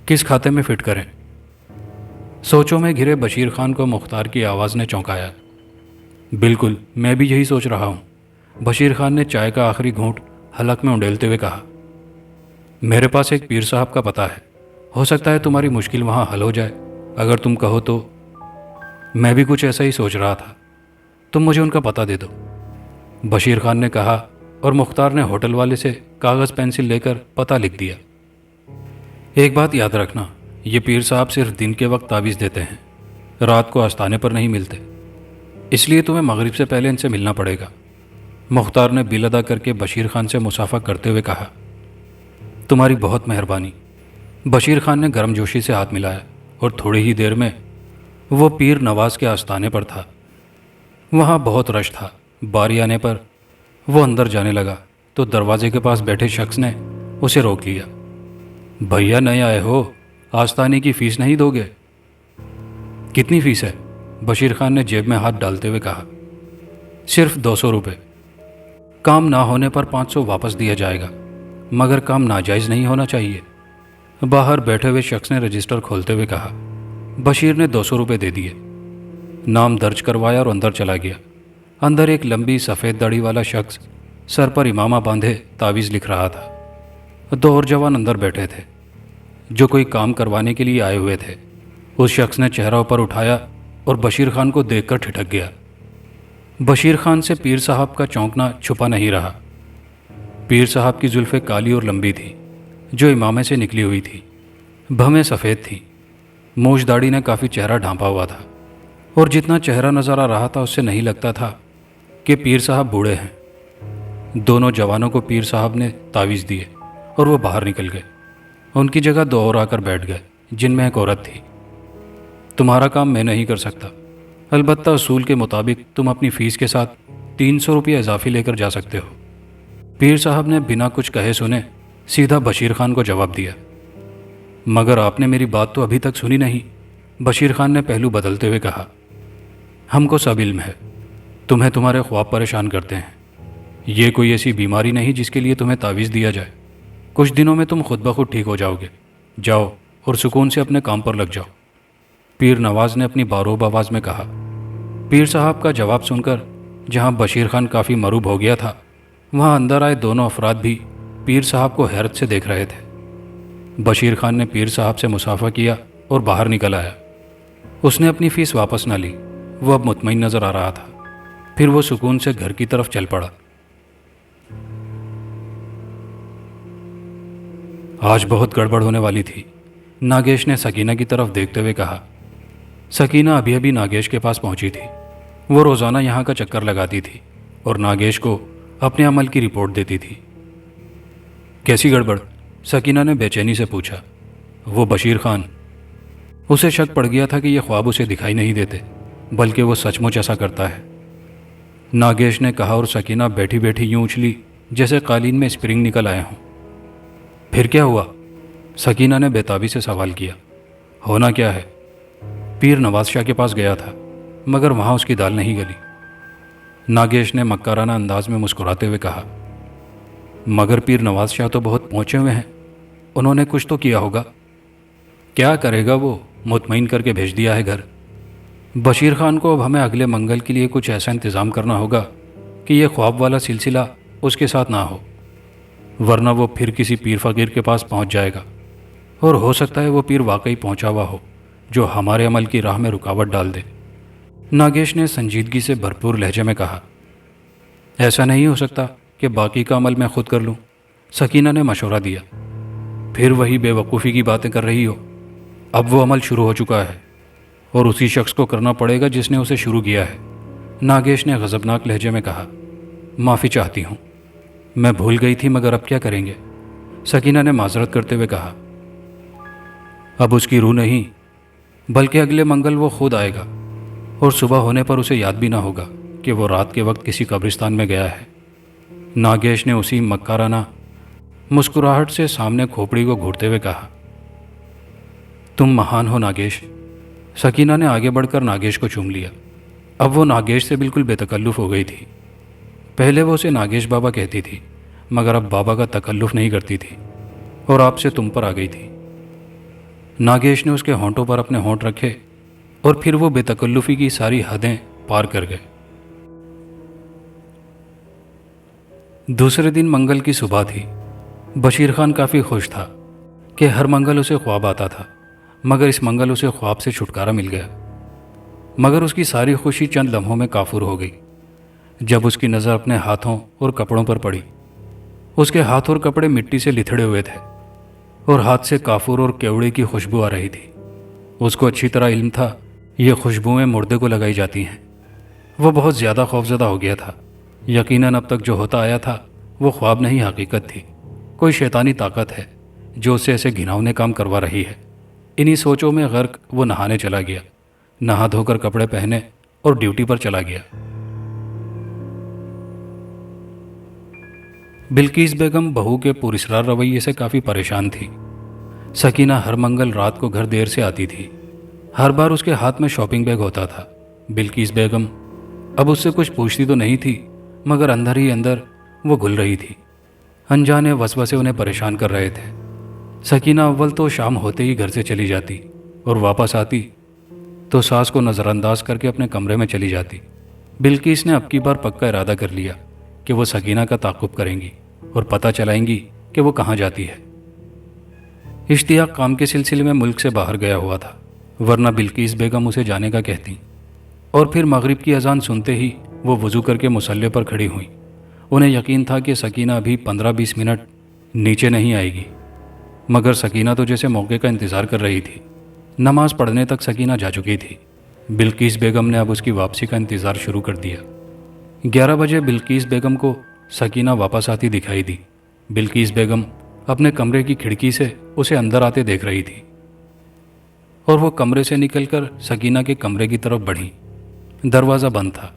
کس کھاتے میں فٹ کریں؟ سوچوں میں گھرے بشیر خان کو مختار کی آواز نے چونکایا۔ بالکل، میں بھی یہی سوچ رہا ہوں، بشیر خان نے چائے کا آخری گھونٹ حلق میں انڈیلتے ہوئے کہا۔ میرے پاس ایک پیر صاحب کا پتہ ہے، ہو سکتا ہے تمہاری مشکل وہاں حل ہو جائے، اگر تم کہو تو۔ میں بھی کچھ ایسا ہی سوچ رہا تھا، تم مجھے ان کا پتہ دے دو، بشیر خان نے کہا، اور مختار نے ہوٹل والے سے کاغذ پینسل لے کر پتہ لکھ دیا۔ ایک بات یاد رکھنا، یہ پیر صاحب صرف دن کے وقت تعویذ دیتے ہیں، رات کو آستانے پر نہیں ملتے، اس لیے تمہیں مغرب سے پہلے ان سے ملنا پڑے گا، مختار نے بل ادا کر کے بشیر خان سے مصافحہ کرتے ہوئے کہا۔ تمہاری بہت مہربانی، بشیر خان نے گرم جوشی سے ہاتھ ملایا، اور تھوڑی ہی دیر میں وہ پیر نواز کے آستانے پر تھا۔ وہاں بہت رش تھا۔ باری آنے پر وہ اندر جانے لگا تو دروازے کے پاس بیٹھے شخص نے اسے روک لیا۔ بھیا نئے آئے ہو، آستانے کی فیس نہیں دو گے؟ کتنی فیس ہے؟ بشیر خان نے جیب میں ہاتھ ڈالتے ہوئے کہا۔ صرف 200 روپے، کام نہ ہونے پر 500 واپس دیا جائے گا، مگر کام ناجائز نہیں ہونا چاہیے، باہر بیٹھے ہوئے شخص نے رجسٹر کھولتے ہوئے کہا۔ بشیر نے 200 روپے دے دیے، نام درج کروایا اور اندر چلا گیا۔ اندر ایک لمبی سفید داڑھی والا شخص سر پر امامہ باندھے تعویذ لکھ رہا تھا۔ 2 اور جوان اندر بیٹھے تھے جو کوئی کام کروانے کے لیے آئے ہوئے تھے۔ اس شخص نے چہرہ اوپر اٹھایا اور بشیر خان کو دیکھ کر ٹھٹک گیا۔ بشیر خان سے پیر صاحب کا چونکنا چھپا نہیں رہا۔ پیر صاحب کی زلفیں کالی اور لمبی تھی جو امامے سے نکلی ہوئی تھی، بھویں سفید تھی، مونچھ داڑھی نے کافی چہرہ ڈھانپا ہوا تھا، اور جتنا چہرہ نظر آ رہا تھا اس سے نہیں لگتا تھا کہ پیر صاحب بوڑھے ہیں۔ دونوں جوانوں کو پیر صاحب نے تعویذ دیے اور وہ باہر نکل گئے۔ ان کی جگہ 2 اور آ کر بیٹھ گئے جن میں ایک عورت تھی۔ تمہارا کام میں نہیں کر سکتا، البتہ اصول کے مطابق تم اپنی فیس کے ساتھ 300 روپے اضافی لے کر جا سکتے ہو۔ پیر صاحب نے بنا کچھ کہے سنے سیدھا بشیر خان کو جواب دیا۔ مگر آپ نے میری بات تو ابھی تک سنی نہیں، بشیر خان نے پہلو بدلتے ہوئے کہا۔ ہم کو سب علم ہے، تمہیں تمہارے خواب پریشان کرتے ہیں، یہ کوئی ایسی بیماری نہیں جس کے لیے تمہیں تعویذ دیا جائے۔ کچھ دنوں میں تم خود بخود ٹھیک ہو جاؤ گے، جاؤ اور سکون سے اپنے کام پر لگ جاؤ، پیر نواز نے اپنی باروب آواز میں کہا۔ پیر صاحب کا جواب سن کر جہاں بشیر خان کافی مروب ہو گیا تھا، وہاں اندر آئے دونوں افراد بھی پیر صاحب کو حیرت سے دیکھ رہے تھے۔ بشیر خان نے پیر صاحب سے مصافحہ کیا اور باہر نکل آیا۔ اس نے اپنی فیس واپس نہ لی، وہ اب مطمئن نظر آ رہا تھا۔ پھر وہ سکون سے گھر کی طرف چل پڑا۔ آج بہت گڑبڑ ہونے والی تھی، ناگیش نے سکینہ کی طرف دیکھتے ہوئے کہا۔ سکینہ ابھی ابھی ناگیش کے پاس پہنچی تھی۔ وہ روزانہ یہاں کا چکر لگاتی تھی اور ناگیش کو اپنے عمل کی رپورٹ دیتی تھی۔ کیسی گڑبڑ؟ سکینہ نے بے چینی سے پوچھا۔ وہ بشیر خان، اسے شک پڑ گیا تھا کہ یہ خواب اسے دکھائی نہیں دیتے بلکہ وہ سچ مچ ایسا کرتا ہے، ناگیش نے کہا، اور سکینہ بیٹھی بیٹھی یوں اچھلی جیسے قالین میں اسپرنگ نکل آئے ہوں۔ پھر کیا ہوا؟ سکینہ نے بےتابی سے سوال کیا۔ ہونا کیا ہے؟ پیر نواز شاہ کے پاس گیا تھا مگر وہاں اس کی دال نہیں گلی، ناگیش نے مکارانہ انداز میں مسکراتے ہوئے کہا۔ مگر پیر نواز شاہ تو بہت پہنچے ہوئے ہیں، انہوں نے کچھ تو کیا ہوگا۔ کیا کرے گا وہ، مطمئن کر کے بھیج دیا ہے گھر۔ بشیر خان کو اب ہمیں اگلے منگل کے لیے کچھ ایسا انتظام کرنا ہوگا کہ یہ خواب والا سلسلہ اس کے ساتھ نہ ہو، ورنہ وہ پھر کسی پیر فقیر کے پاس پہنچ جائے گا، اور ہو سکتا ہے وہ پیر واقعی پہنچا ہوا ہو جو ہمارے عمل کی راہ میں رکاوٹ ڈال دے، ناگیش نے سنجیدگی سے بھرپور لہجے میں کہا۔ ایسا نہیں ہو سکتا کہ باقی کا عمل میں خود کر لوں، سکینہ نے مشورہ دیا۔ پھر وہی بے وقوفی کی باتیں کر رہی ہو، اب وہ عمل شروع ہو چکا ہے اور اسی شخص کو کرنا پڑے گا جس نے اسے شروع کیا ہے، ناگیش نے غضبناک لہجے میں کہا۔ معافی چاہتی ہوں، میں بھول گئی تھی، مگر اب کیا کریں گے، سکینہ نے معذرت کرتے ہوئے کہا۔ اب اس کی روح نہیں بلکہ اگلے منگل وہ خود آئے گا، اور صبح ہونے پر اسے یاد بھی نہ ہوگا کہ وہ رات کے وقت کسی قبرستان میں گیا ہے۔ ناگیش نے اسی مکارانہ مسکراہٹ سے سامنے کھوپڑی کو گھورتے ہوئے کہا، تم مہان ہو ناگیش۔ سکینہ نے آگے بڑھ کر ناگیش کو چوم لیا۔ اب وہ ناگیش سے بالکل بے تکلف ہو گئی تھی۔ پہلے وہ اسے ناگیش بابا کہتی تھی، مگر اب بابا کا تکلف نہیں کرتی تھی اور آپ سے تم پر آ گئی تھی۔ ناگیش نے اس کے ہونٹوں پر اپنے ہونٹ رکھے اور پھر وہ بے تکلفی کی ساری حدیں پار کر گئے۔ دوسرے دن منگل کی صبح تھی۔ بشیر خان کافی خوش تھا کہ ہر منگل اسے خواب آتا تھا، مگر اس منگل اسے خواب سے چھٹکارا مل گیا۔ مگر اس کی ساری خوشی چند لمحوں میں کافور ہو گئی جب اس کی نظر اپنے ہاتھوں اور کپڑوں پر پڑی۔ اس کے ہاتھ اور کپڑے مٹی سے لتھڑے ہوئے تھے اور ہاتھ سے کافور اور کیوڑے کی خوشبو آ رہی تھی۔ اس کو اچھی طرح علم تھا یہ خوشبوئیں مردے کو لگائی جاتی ہیں۔ وہ بہت زیادہ خوفزدہ ہو گیا تھا۔ یقیناً اب تک جو ہوتا آیا تھا وہ خواب نہیں حقیقت تھی۔ کوئی شیطانی طاقت ہے جو اسے ایسے گھناؤنے کام کروا رہی ہے۔ انہی سوچوں میں غرق وہ نہانے چلا گیا، نہا دھو کر کپڑے پہنے اور ڈیوٹی پر چلا گیا۔ بلقیس بیگم بہو کے پراسرار رویے سے کافی پریشان تھی۔ سکینہ ہر منگل رات کو گھر دیر سے آتی تھی۔ ہر بار اس کے ہاتھ میں شاپنگ بیگ ہوتا تھا۔ بلقیس بیگم اب اس سے کچھ پوچھتی تو نہیں تھی، مگر اندر ہی اندر وہ گھل رہی تھی۔ انجانے وسوسے انہیں پریشان کر رہے تھے۔ سکینہ اول تو شام ہوتے ہی گھر سے چلی جاتی اور واپس آتی تو ساس کو نظر انداز کر کے اپنے کمرے میں چلی جاتی۔ بلقیس نے اب کی بار پکا ارادہ کر لیا کہ وہ سکینہ کا تعاقب کریں گی اور پتہ چلائیں گی کہ وہ کہاں جاتی ہے۔ اشتیاق کام کے سلسلے میں ملک سے باہر گیا ہوا تھا، ورنہ بلقیس بیگم اسے جانے کا کہتی، اور پھر مغرب کی اذان سنتے ہی وہ وضو کر کے مصلی پر کھڑی ہوئیں۔ انہیں یقین تھا کہ سکینہ ابھی 15-20 منٹ نیچے نہیں آئے گی، مگر سکینہ تو جیسے موقع کا انتظار کر رہی تھی۔ نماز پڑھنے تک سکینہ جا چکی تھی۔ بلقیس بیگم نے اب اس کی واپسی کا انتظار شروع کر دیا۔ 11 بجے بلقیس بیگم کو سکینہ واپس آتی دکھائی دی۔ بلقیس بیگم اپنے کمرے کی کھڑکی سے اسے اندر آتے دیکھ رہی تھی اور وہ کمرے سے نکل کر سکینہ کے کمرے کی طرف بڑھی۔ دروازہ بند تھا۔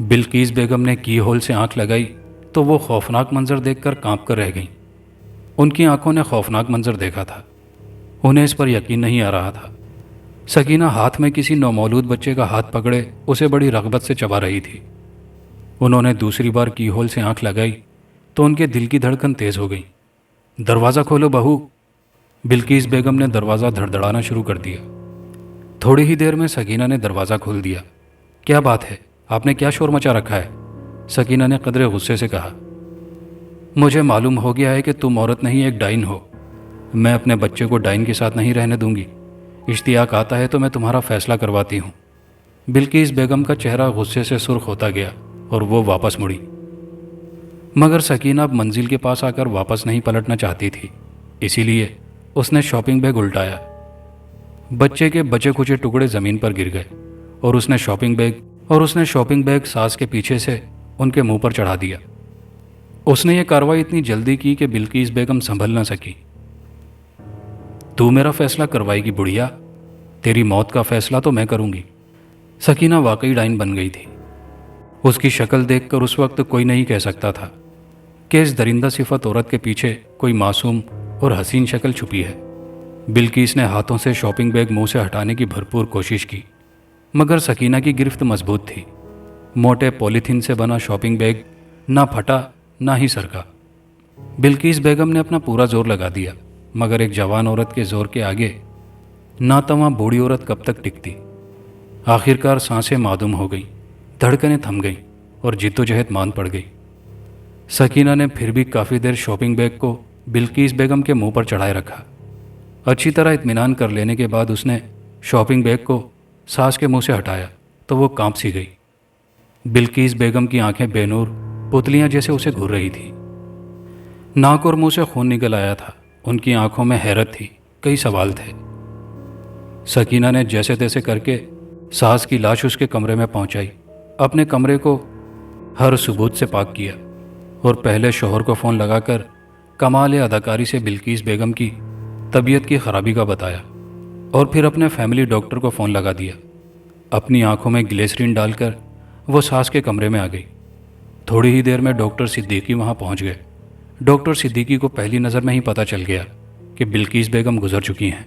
بلقیس بیگم نے کی ہول سے آنکھ لگائی تو وہ خوفناک منظر دیکھ کر کانپ کر رہ گئیں۔ ان کی آنکھوں نے خوفناک منظر دیکھا تھا۔ انہیں اس پر یقین نہیں آ رہا تھا۔ سکینہ ہاتھ میں کسی نومولود بچے کا ہاتھ پکڑے اسے بڑی رغبت سے چبا رہی تھی۔ انہوں نے دوسری بار کی ہول سے آنکھ لگائی تو ان کے دل کی دھڑکن تیز ہو گئی۔ دروازہ کھولو بہو۔ بلقیس بیگم نے دروازہ دھڑدھڑانا شروع کر دیا۔ تھوڑی ہی دیر میں سکینہ نے دروازہ کھول دیا۔ کیا بات ہے؟ آپ نے کیا شور مچا رکھا ہے؟ سکینہ نے قدرے غصے سے کہا۔ مجھے معلوم ہو گیا ہے کہ تم عورت نہیں ایک ڈائن ہو۔ میں اپنے بچے کو ڈائن کے ساتھ نہیں رہنے دوں گی۔ اشتیاق آتا ہے تو میں تمہارا فیصلہ کرواتی ہوں۔ بلقیس بیگم کا چہرہ غصے سے سرخ ہوتا گیا اور وہ واپس مڑی، مگر سکینہ اب منزل کے پاس آ کر واپس نہیں پلٹنا چاہتی تھی، اسی لیے اس نے شاپنگ بیگ الٹایا۔ بچے کے بچے کچے ٹکڑے زمین پر گر گئے اور اس نے شاپنگ بیگ ساس کے پیچھے سے ان کے منہ پر چڑھا دیا۔ اس نے یہ کارروائی اتنی جلدی کی کہ بلقیس بیگم سنبھل نہ سکی۔ تو میرا فیصلہ کروائے گی بڑھیا؟ تیری موت کا فیصلہ تو میں کروں گی۔ سکینہ واقعی ڈائن بن گئی تھی۔ اس کی شکل دیکھ کر اس وقت کوئی نہیں کہہ سکتا تھا کہ اس درندہ صفت عورت کے پیچھے کوئی معصوم اور حسین شکل چھپی ہے۔ بلقیس نے ہاتھوں سے شاپنگ بیگ منہ سے ہٹانے کی بھرپور کوشش کی، مگر سکینہ کی گرفت مضبوط تھی۔ موٹے پولیتھین سے بنا شاپنگ بیگ نہ پھٹا نہ ہی سرکا۔ بلقیس بیگم نے اپنا پورا زور لگا دیا، مگر ایک جوان عورت کے زور کے آگے ناتواں بوڑھی عورت کب تک ٹکتی؟ آخرکار سانسیں معدوم ہو گئیں، دھڑکنیں تھم گئیں اور جدوجہد مان پڑ گئی۔ سکینہ نے پھر بھی کافی دیر شاپنگ بیگ کو بلقیس بیگم کے منہ پر چڑھائے رکھا۔ اچھی طرح اطمینان کر لینے کے بعد اس نے شاپنگ بیگ کو ساس کے منہ سے ہٹایا تو وہ کانپ سی گئی۔ بلقیس بیگم کی آنکھیں بے نور پتلیاں جیسے اسے گھور رہی تھی۔ ناک اور منہ سے خون نکل آیا تھا۔ ان کی آنکھوں میں حیرت تھی، کئی سوال تھے۔ سکینہ نے جیسے تیسے کر کے ساس کی لاش اس کے کمرے میں پہنچائی، اپنے کمرے کو ہر ثبوت سے پاک کیا اور پہلے شوہر کو فون لگا کر کمال اداکاری سے بلقیس بیگم کی طبیعت کی خرابی کا بتایا، اور پھر اپنے فیملی ڈاکٹر کو فون لگا دیا۔ اپنی آنکھوں میں گلیسرین ڈال کر وہ ساس کے کمرے میں آ گئی۔ تھوڑی ہی دیر میں ڈاکٹر صدیقی وہاں پہنچ گئے۔ ڈاکٹر صدیقی کو پہلی نظر میں ہی پتہ چل گیا کہ بلقیس بیگم گزر چکی ہیں۔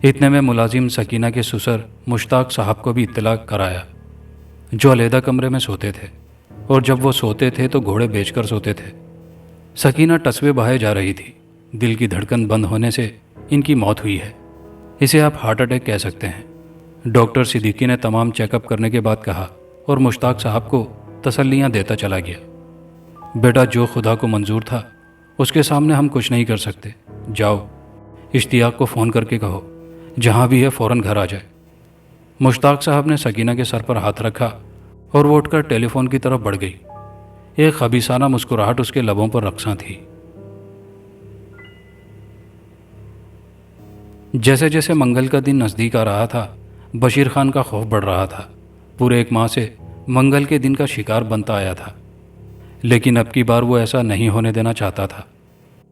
اتنے میں ملازم سکینہ کے سسر مشتاق صاحب کو بھی اطلاع کرایا، جو علیحدہ کمرے میں سوتے تھے، اور جب وہ سوتے تھے تو گھوڑے بیچ کر سوتے تھے۔ سکینہ ٹسوے بہائے جا رہی تھی۔ دل کی دھڑکن بند ہونے سے ان کی موت ہوئی ہے، اسے آپ ہارٹ اٹیک کہہ سکتے ہیں۔ ڈاکٹر صدیقی نے تمام چیک اپ کرنے کے بعد کہا اور مشتاق صاحب کو تسلیاں دیتا چلا گیا، بیٹا جو خدا کو منظور تھا اس کے سامنے ہم کچھ نہیں کر سکتے، جاؤ اشتیاق کو فون کر کے کہو جہاں بھی ہے فوراً گھر آ جائے۔ مشتاق صاحب نے سکینہ کے سر پر ہاتھ رکھا اور وہ اٹھ کر ٹیلی فون کی طرف بڑھ گئی۔ ایک خبیثانہ مسکراہٹ اس کے لبوں پر رقصاں تھی۔ جیسے جیسے منگل کا دن نزدیک آ رہا تھا، بشیر خان کا خوف بڑھ رہا تھا۔ پورے 1 ماہ سے منگل کے دن کا شکار بنتا آیا تھا، لیکن اب کی بار وہ ایسا نہیں ہونے دینا چاہتا تھا۔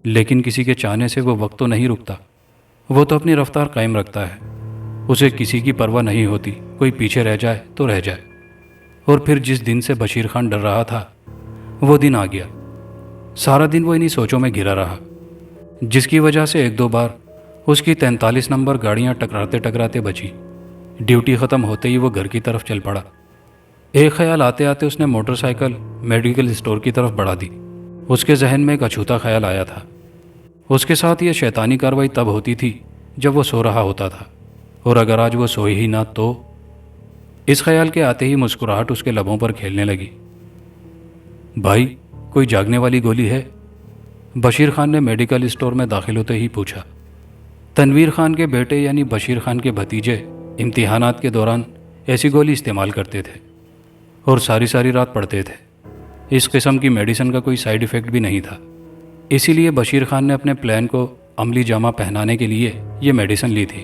لیکن کسی کے چاہنے سے وہ وقت تو نہیں رکتا، وہ تو اپنی رفتار قائم رکھتا ہے۔ اسے کسی کی پرواہ نہیں ہوتی، کوئی پیچھے رہ جائے تو رہ جائے۔ اور پھر جس دن سے بشیر خان ڈر رہا تھا وہ دن آ گیا۔ سارا دن وہ انہی سوچوں میں گھرا رہا، جس کی وجہ سے 1-2 بار اس کی 43 نمبر گاڑیاں ٹکراتے ٹکراتے بچی۔ ڈیوٹی ختم ہوتے ہی وہ گھر کی طرف چل پڑا۔ ایک خیال آتے آتے اس نے موٹر سائیکل میڈیکل اسٹور کی طرف بڑھا دی۔ اس کے ذہن میں ایک اچھوتا خیال آیا تھا۔ اس کے ساتھ یہ شیطانی کارروائی تب ہوتی تھی جب وہ سو رہا ہوتا تھا، اور اگر آج وہ سوئی ہی نہ تو۔ اس خیال کے آتے ہی مسکراہٹ اس کے لبوں پر کھیلنے لگی۔ بھائی کوئی جاگنے والی گولی ہے؟ بشیر خان نے میڈیکل اسٹور میں داخل ہوتے ہی پوچھا۔ تنویر خان کے بیٹے یعنی بشیر خان کے بھتیجے امتحانات کے دوران ایسی گولی استعمال کرتے تھے اور ساری رات پڑھتے تھے۔ اس قسم کی میڈیسن کا کوئی سائیڈ ایفیکٹ بھی نہیں تھا، اسی لیے بشیر خان نے اپنے پلان کو عملی جامہ پہنانے کے لیے یہ میڈیسن لی تھی۔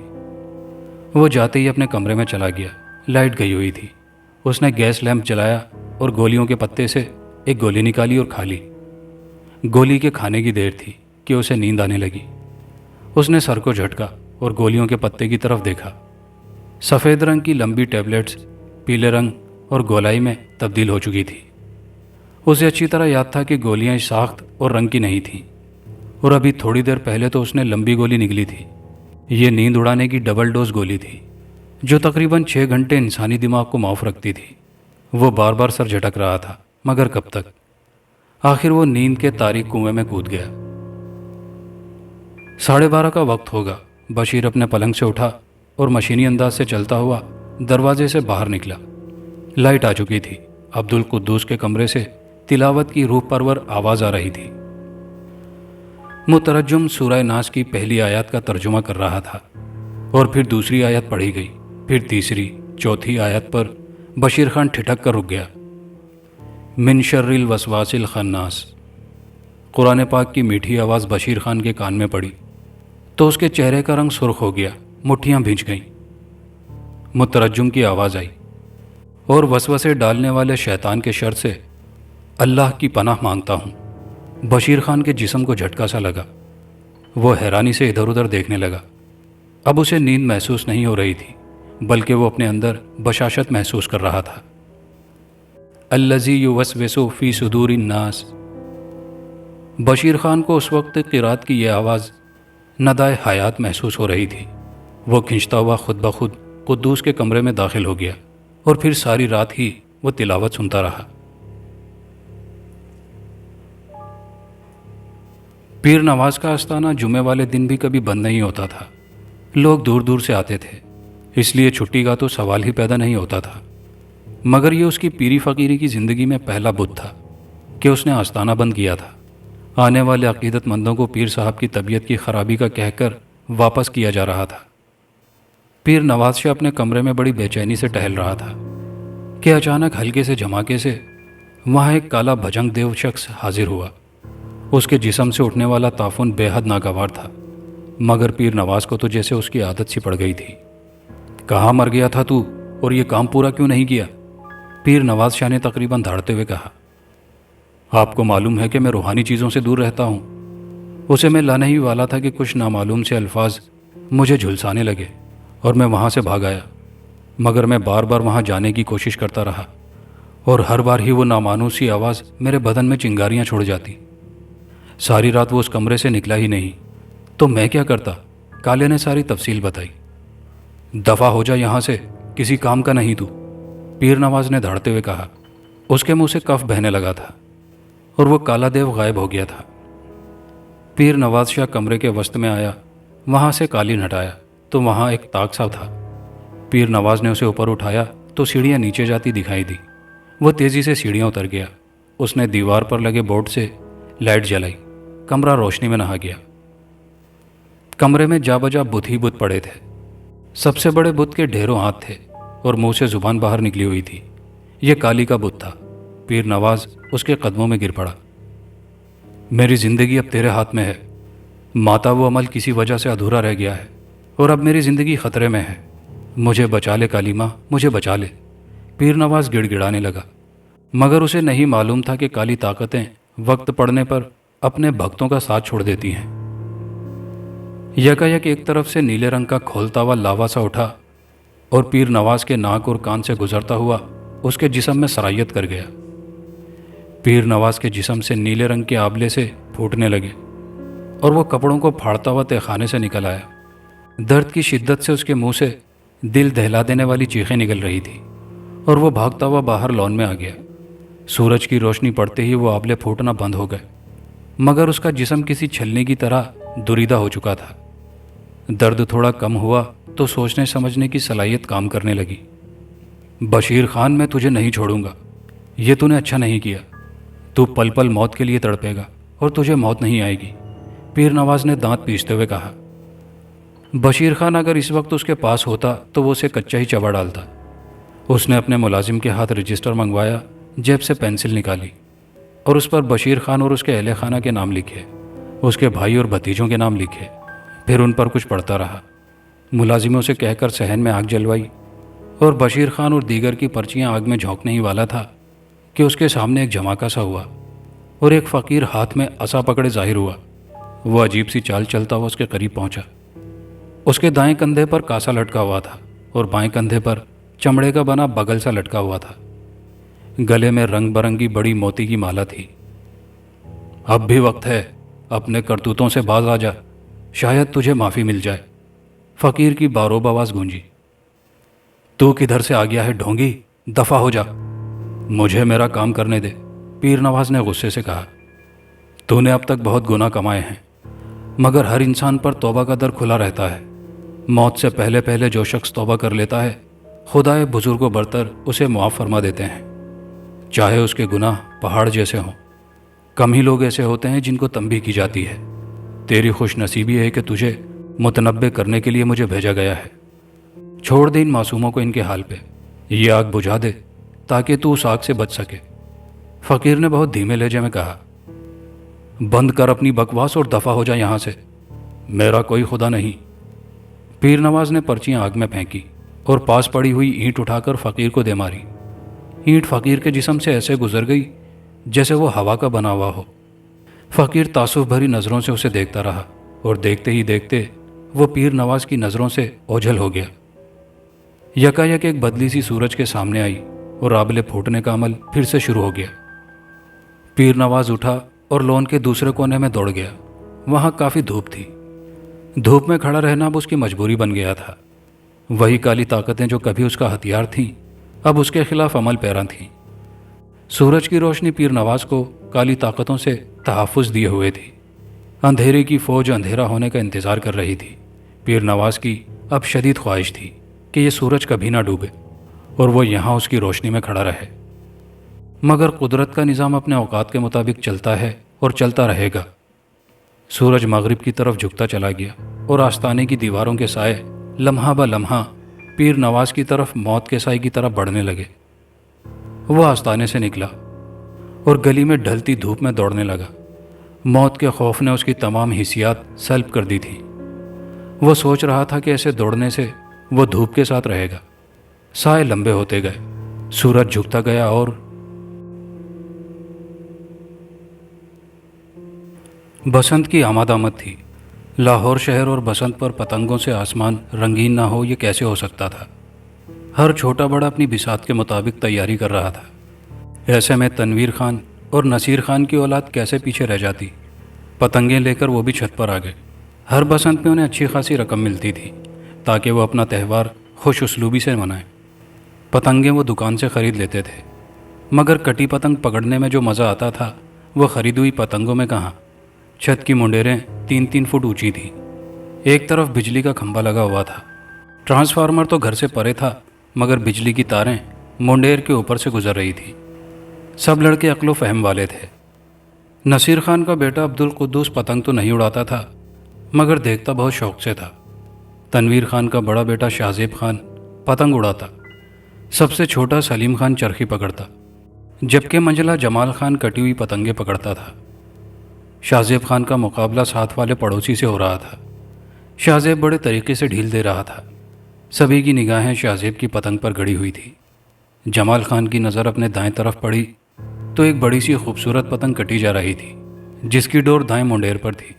وہ جاتے ہی اپنے کمرے میں چلا گیا۔ لائٹ گئی ہوئی تھی۔ اس نے گیس لیمپ جلایا اور گولیوں کے پتے سے ایک گولی نکالی اور کھا لی۔ گولی کے کھانے کی دیر تھی کہ اسے نیند آنے لگی۔ اس نے سر کو جھٹکا اور گولیوں کے پتے کی طرف دیکھا۔ سفید رنگ کی لمبی ٹیبلٹس پیلے رنگ اور گولائی میں تبدیل ہو چکی تھی۔ اسے اچھی طرح یاد تھا کہ گولیاں ساخت اور رنگ کی نہیں تھیں، اور ابھی تھوڑی دیر پہلے تو اس نے لمبی گولی نکلی تھی۔ یہ نیند اڑانے کی ڈبل ڈوز گولی تھی، جو تقریباً 6 گھنٹے انسانی دماغ کو معاف رکھتی تھی۔ وہ بار بار سر جھٹک رہا تھا، مگر کب تک؟ آخر وہ نیند کے تاریک کنویں میں کود گیا۔ 12:30 کا وقت ہوگا۔ بشیر اپنے پلنگ سے اٹھا اور مشینی انداز سے چلتا ہوا دروازے سے باہر نکلا۔ لائٹ آ چکی تھی۔ عبد القدوس کے کمرے سے تلاوت کی روح پرور آواز آ رہی تھی۔ مترجم سورہ ناس کی پہلی آیات کا ترجمہ کر رہا تھا، اور پھر دوسری آیت پڑھی گئی، پھر تیسری، چوتھی آیت پر بشیر خان ٹھٹک کر رک گیا۔ من شر الوسواس الخناس۔ قرآن پاک کی میٹھی آواز بشیر خان کے کان میں پڑی تو اس کے چہرے کا رنگ سرخ ہو گیا، مٹھیاں بھیج گئیں۔ مترجم کی آواز آئی، اور وسوسے ڈالنے والے شیطان کے شر سے اللہ کی پناہ مانگتا ہوں۔ بشیر خان کے جسم کو جھٹکا سا لگا۔ وہ حیرانی سے ادھر ادھر دیکھنے لگا۔ اب اسے نیند محسوس نہیں ہو رہی تھی، بلکہ وہ اپنے اندر بشاشت محسوس کر رہا تھا۔ الذی یوسوس فی صدور الناس۔ بشیر خان کو اس وقت قرات کی یہ آواز ندائے حیات محسوس ہو رہی تھی۔ وہ کھنچتا ہوا خود بخود قدوس کے کمرے میں داخل ہو گیا، اور پھر ساری رات ہی وہ تلاوت سنتا رہا۔ پیر نواز کا آستانہ جمعے والے دن بھی کبھی بند نہیں ہوتا تھا۔ لوگ دور دور سے آتے تھے، اس لیے چھٹی کا تو سوال ہی پیدا نہیں ہوتا تھا۔ مگر یہ اس کی پیری فقیری کی زندگی میں پہلا بدھ تھا کہ اس نے آستانہ بند کیا تھا۔ آنے والے عقیدت مندوں کو پیر صاحب کی طبیعت کی خرابی کا کہہ کر واپس کیا جا رہا تھا۔ پیر نواز شاہ اپنے کمرے میں بڑی بے چینی سے ٹہل رہا تھا کہ اچانک ہلکے سے جھماکے سے وہاں ایک کالا بھجنگ دیو شخص حاضر ہوا۔ اس کے جسم سے اٹھنے والا تعفن بے حد ناگوار تھا، مگر پیر نواز کو تو جیسے اس کی عادت سی پڑ گئی تھی۔ کہاں مر گیا تھا تو، اور یہ کام پورا کیوں نہیں کیا؟ پیر نواز شاہ نے تقریباً دھاڑتے ہوئے کہا۔ آپ کو معلوم ہے کہ میں روحانی چیزوں سے دور رہتا ہوں۔ اسے میں لانے ہی والا تھا کہ کچھ نامعلوم سے الفاظ مجھے جھلسانے لگے اور میں وہاں سے بھاگ آیا، مگر میں بار بار وہاں جانے کی کوشش کرتا رہا اور ہر بار ہی وہ نامانوسی آواز میرے بدن میں چنگاریاں چھوڑ جاتی۔ ساری رات وہ اس کمرے سے نکلا ہی نہیں۔ تو میں کیا کرتا؟ کالے نے ساری تفصیل بتائی۔ دفع ہو جا یہاں سے، کسی کام کا نہیں تو، پیر نواز نے دھڑتے ہوئے کہا۔ اس کے منہ سے کف بہنے لگا تھا اور وہ کالا دیو غائب ہو گیا تھا۔ پیر نواز شاہ کمرے کے وسط میں آیا، وہاں سے قالین ہٹایا تو وہاں ایک طاق سا تھا۔ پیر نواز نے اسے اوپر اٹھایا تو سیڑھیاں نیچے جاتی دکھائی دی۔ وہ تیزی سے سیڑھیاں اتر گیا۔ اس نے دیوار پر لگے بورڈ سے لائٹ جلائی۔ کمرہ روشنی میں نہا گیا۔ کمرے میں جا بجا بت ہی بت پڑے تھے۔ سب سے بڑے بت کے ڈھیروں ہاتھ تھے اور منہ سے زبان باہر نکلی ہوئی تھی۔ یہ کالی کا بت تھا۔ پیر نواز اس کے قدموں میں گر پڑا۔ میری زندگی اب تیرے ہاتھ میں ہے۔ ماتا وہ عمل کسی وجہ سے ادھورا رہ گیا ہے اور اب میری زندگی خطرے میں ہے۔ مجھے بچا لے کالی ماں، مجھے بچا لے۔ پیر نواز گڑ گڑانے لگا، مگر اسے نہیں معلوم تھا کہ کالی طاقتیں وقت پڑنے پر اپنے بھکتوں کا ساتھ چھوڑ دیتی ہیں۔ یکایک ایک طرف سے نیلے رنگ کا کھولتا ہوا لاوا سا اٹھا اور پیر نواز کے ناک اور کان سے گزرتا ہوا اس کے جسم میں سرایت کر گیا۔ پیر نواز کے جسم سے نیلے رنگ کے آبلے سے پھوٹنے لگے اور وہ کپڑوں کو پھاڑتا ہوا تہہ خانے سے نکل آیا۔ درد کی شدت سے اس کے منہ سے دل دہلا دینے والی چیخیں نکل رہی تھی اور وہ بھاگتا ہوا باہر لان میں آ گیا۔ سورج کی روشنی پڑتے ہی وہ آبلے پھوٹنا بند ہو گئے، مگر اس کا جسم کسی چھلنی کی طرح دریدہ ہو چکا تھا۔ درد تھوڑا کم ہوا تو سوچنے سمجھنے کی صلاحیت کام کرنے لگی۔ بشیر خان، میں تجھے نہیں چھوڑوں گا۔ یہ تو نے اچھا نہیں کیا۔ تو پل پل موت کے لیے تڑپے گا اور تجھے موت نہیں آئے گی، پیر نواز نے دانت پیستے ہوئے کہا۔ بشیر خان اگر اس وقت اس کے پاس ہوتا تو وہ اسے کچا ہی چبا ڈالتا۔ اس نے اپنے ملازم کے ہاتھ رجسٹر منگوایا، جیب سے پینسل نکالی اور اس پر بشیر خان اور اس کے اہل خانہ کے نام لکھے، اس کے بھائی اور بھتیجوں کے نام لکھے، پھر ان پر کچھ پڑھتا رہا۔ ملازموں سے کہہ کر صحن میں آگ جلوائی اور بشیر خان اور دیگر کی پرچیاں آگ میں جھونکنے ہی والا تھا کہ اس کے سامنے ایک جھماکہ سا ہوا اور ایک فقیر ہاتھ میں عصا پکڑے ظاہر ہوا۔ وہ عجیب سی چال چلتا ہوا اس کے قریب پہنچا۔ اس کے دائیں کندھے پر کاسا لٹکا ہوا تھا اور بائیں کندھے پر چمڑے کا بنا بغل سا لٹکا ہوا تھا۔ گلے میں رنگ برنگی بڑی موتی کی مالا تھی۔ اب بھی وقت ہے، اپنے کرتوتوں سے باز آ جا، شاید تجھے معافی مل جائے، فقیر کی باروب آواز گونجی۔ تو کدھر سے آ گیا ہے ڈھونگی؟ دفع ہو جا، مجھے میرا کام کرنے دے، پیر نواز نے غصے سے کہا۔ تو نے اب تک بہت گناہ کمائے ہیں، مگر ہر انسان پر توبہ کا در کھلا رہتا ہے۔ موت سے پہلے پہلے جو شخص توبہ کر لیتا ہے، خدائے بزرگ و برتر اسے معاف فرما دیتے ہیں، چاہے اس کے گناہ پہاڑ جیسے ہوں۔ کم ہی لوگ ایسے ہوتے ہیں جن کو تنبیہ کی جاتی ہے۔ تیری خوش نصیبی ہے کہ تجھے متنبع کرنے کے لیے مجھے بھیجا گیا ہے۔ چھوڑ دے ان معصوموں کو ان کے حال پہ، یہ آگ بجھا دے تاکہ تو اس آگ سے بچ سکے، فقیر نے بہت دھیمے لہجے میں کہا۔ بند کر اپنی بکواس اور دفع ہو جا یہاں سے، میرا کوئی خدا نہیں۔ پیر نواز نے پرچیاں آگ میں پھینکی اور پاس پڑی ہوئی اینٹ اٹھا کر فقیر کو دے ماری۔ اینٹ فقیر کے جسم سے ایسے گزر گئی جیسے وہ ہوا کا بنا ہوا ہو۔ فقیر تعصب بھری نظروں سے اسے دیکھتا رہا اور دیکھتے ہی دیکھتے وہ پیر نواز کی نظروں سے اوجھل ہو گیا۔ یکایک ایک بدلی سی سورج کے سامنے آئی اور آبلے پھوٹنے کا عمل پھر سے شروع ہو گیا۔ پیر نواز اٹھا اور لون کے دوسرے کونے میں دوڑ گیا۔ وہاں کافی دھوپ تھی۔ دھوپ میں کھڑا رہنا اب اس کی مجبوری بن گیا تھا۔ وہی کالی طاقتیں جو کبھی اس کا ہتھیار تھیں، اب اس کے خلاف عمل پیرا تھیں۔ سورج کی روشنی پیر نواز کو کالی طاقتوں سے تحفظ دیے ہوئے تھی۔ اندھیرے کی فوج اندھیرا ہونے کا انتظار کر رہی تھی۔ پیر نواز کی اب شدید خواہش تھی کہ یہ سورج کبھی نہ ڈوبے اور وہ یہاں اس کی روشنی میں کھڑا رہے، مگر قدرت کا نظام اپنے اوقات کے مطابق چلتا ہے اور چلتا رہے گا۔ سورج مغرب کی طرف جھکتا چلا گیا اور آستانے کی دیواروں کے سائے لمحہ بہ لمحہ پیر نواز کی طرف موت کے سائے کی طرف بڑھنے لگے۔ وہ آستانے سے نکلا اور گلی میں ڈھلتی دھوپ میں دوڑنے لگا۔ موت کے خوف نے اس کی تمام حسیات سلب کر دی تھی۔ وہ سوچ رہا تھا کہ ایسے دوڑنے سے وہ دھوپ کے ساتھ رہے گا۔ سائے لمبے ہوتے گئے، سورج جھکتا گیا اور بسنت کی آمد تھی۔ لاہور شہر اور بسنت پر پتنگوں سے آسمان رنگین نہ ہو یہ کیسے ہو سکتا تھا؟ ہر چھوٹا بڑا اپنی بساط کے مطابق تیاری کر رہا تھا۔ ایسے میں تنویر خان اور نصیر خان کی اولاد کیسے پیچھے رہ جاتی؟ پتنگیں لے کر وہ بھی چھت پر آ گئے۔ ہر بسنت میں انہیں اچھی خاصی رقم ملتی تھی تاکہ وہ اپنا تہوار خوش اسلوبی سے منائیں۔ پتنگیں وہ دکان سے خرید لیتے تھے، مگر کٹی پتنگ پکڑنے میں جو مزہ آتا تھا وہ خریدی ہوئی پتنگوں میں کہاں۔ چھت کی منڈیریں 3-3 فٹ اونچی تھیں، ایک طرف بجلی کا کھمبا لگا ہوا تھا۔ ٹرانسفارمر تو گھر سے پرے تھا، مگر بجلی کی تاریں منڈیر کے اوپر سے گزر رہی تھیں۔ سب لڑکے عقل و فہم والے تھے۔ نصیر خان کا بیٹا عبدالقدوس پتنگ تو نہیں اڑاتا تھا، مگر دیکھتا بہت شوق سے تھا۔ تنویر خان کا بڑا بیٹا شاہزیب خان پتنگ اڑاتا، سب سے چھوٹا سلیم خان چرخی پکڑتا، جبکہ منجلا جمال خان کٹی ہوئی پتنگیں پکڑتا تھا۔ شاہزیب خان کا مقابلہ ساتھ والے پڑوسی سے ہو رہا تھا۔ شاہزیب بڑے طریقے سے ڈھیل دے رہا تھا۔ سبھی کی نگاہیں شاہزیب کی پتنگ پر گڑی ہوئی تھی۔ جمال خان کی نظر اپنے دائیں طرف پڑی تو ایک بڑی سی خوبصورت پتنگ کٹی جا رہی تھی جس کی ڈور دائیں منڈیر پر تھی۔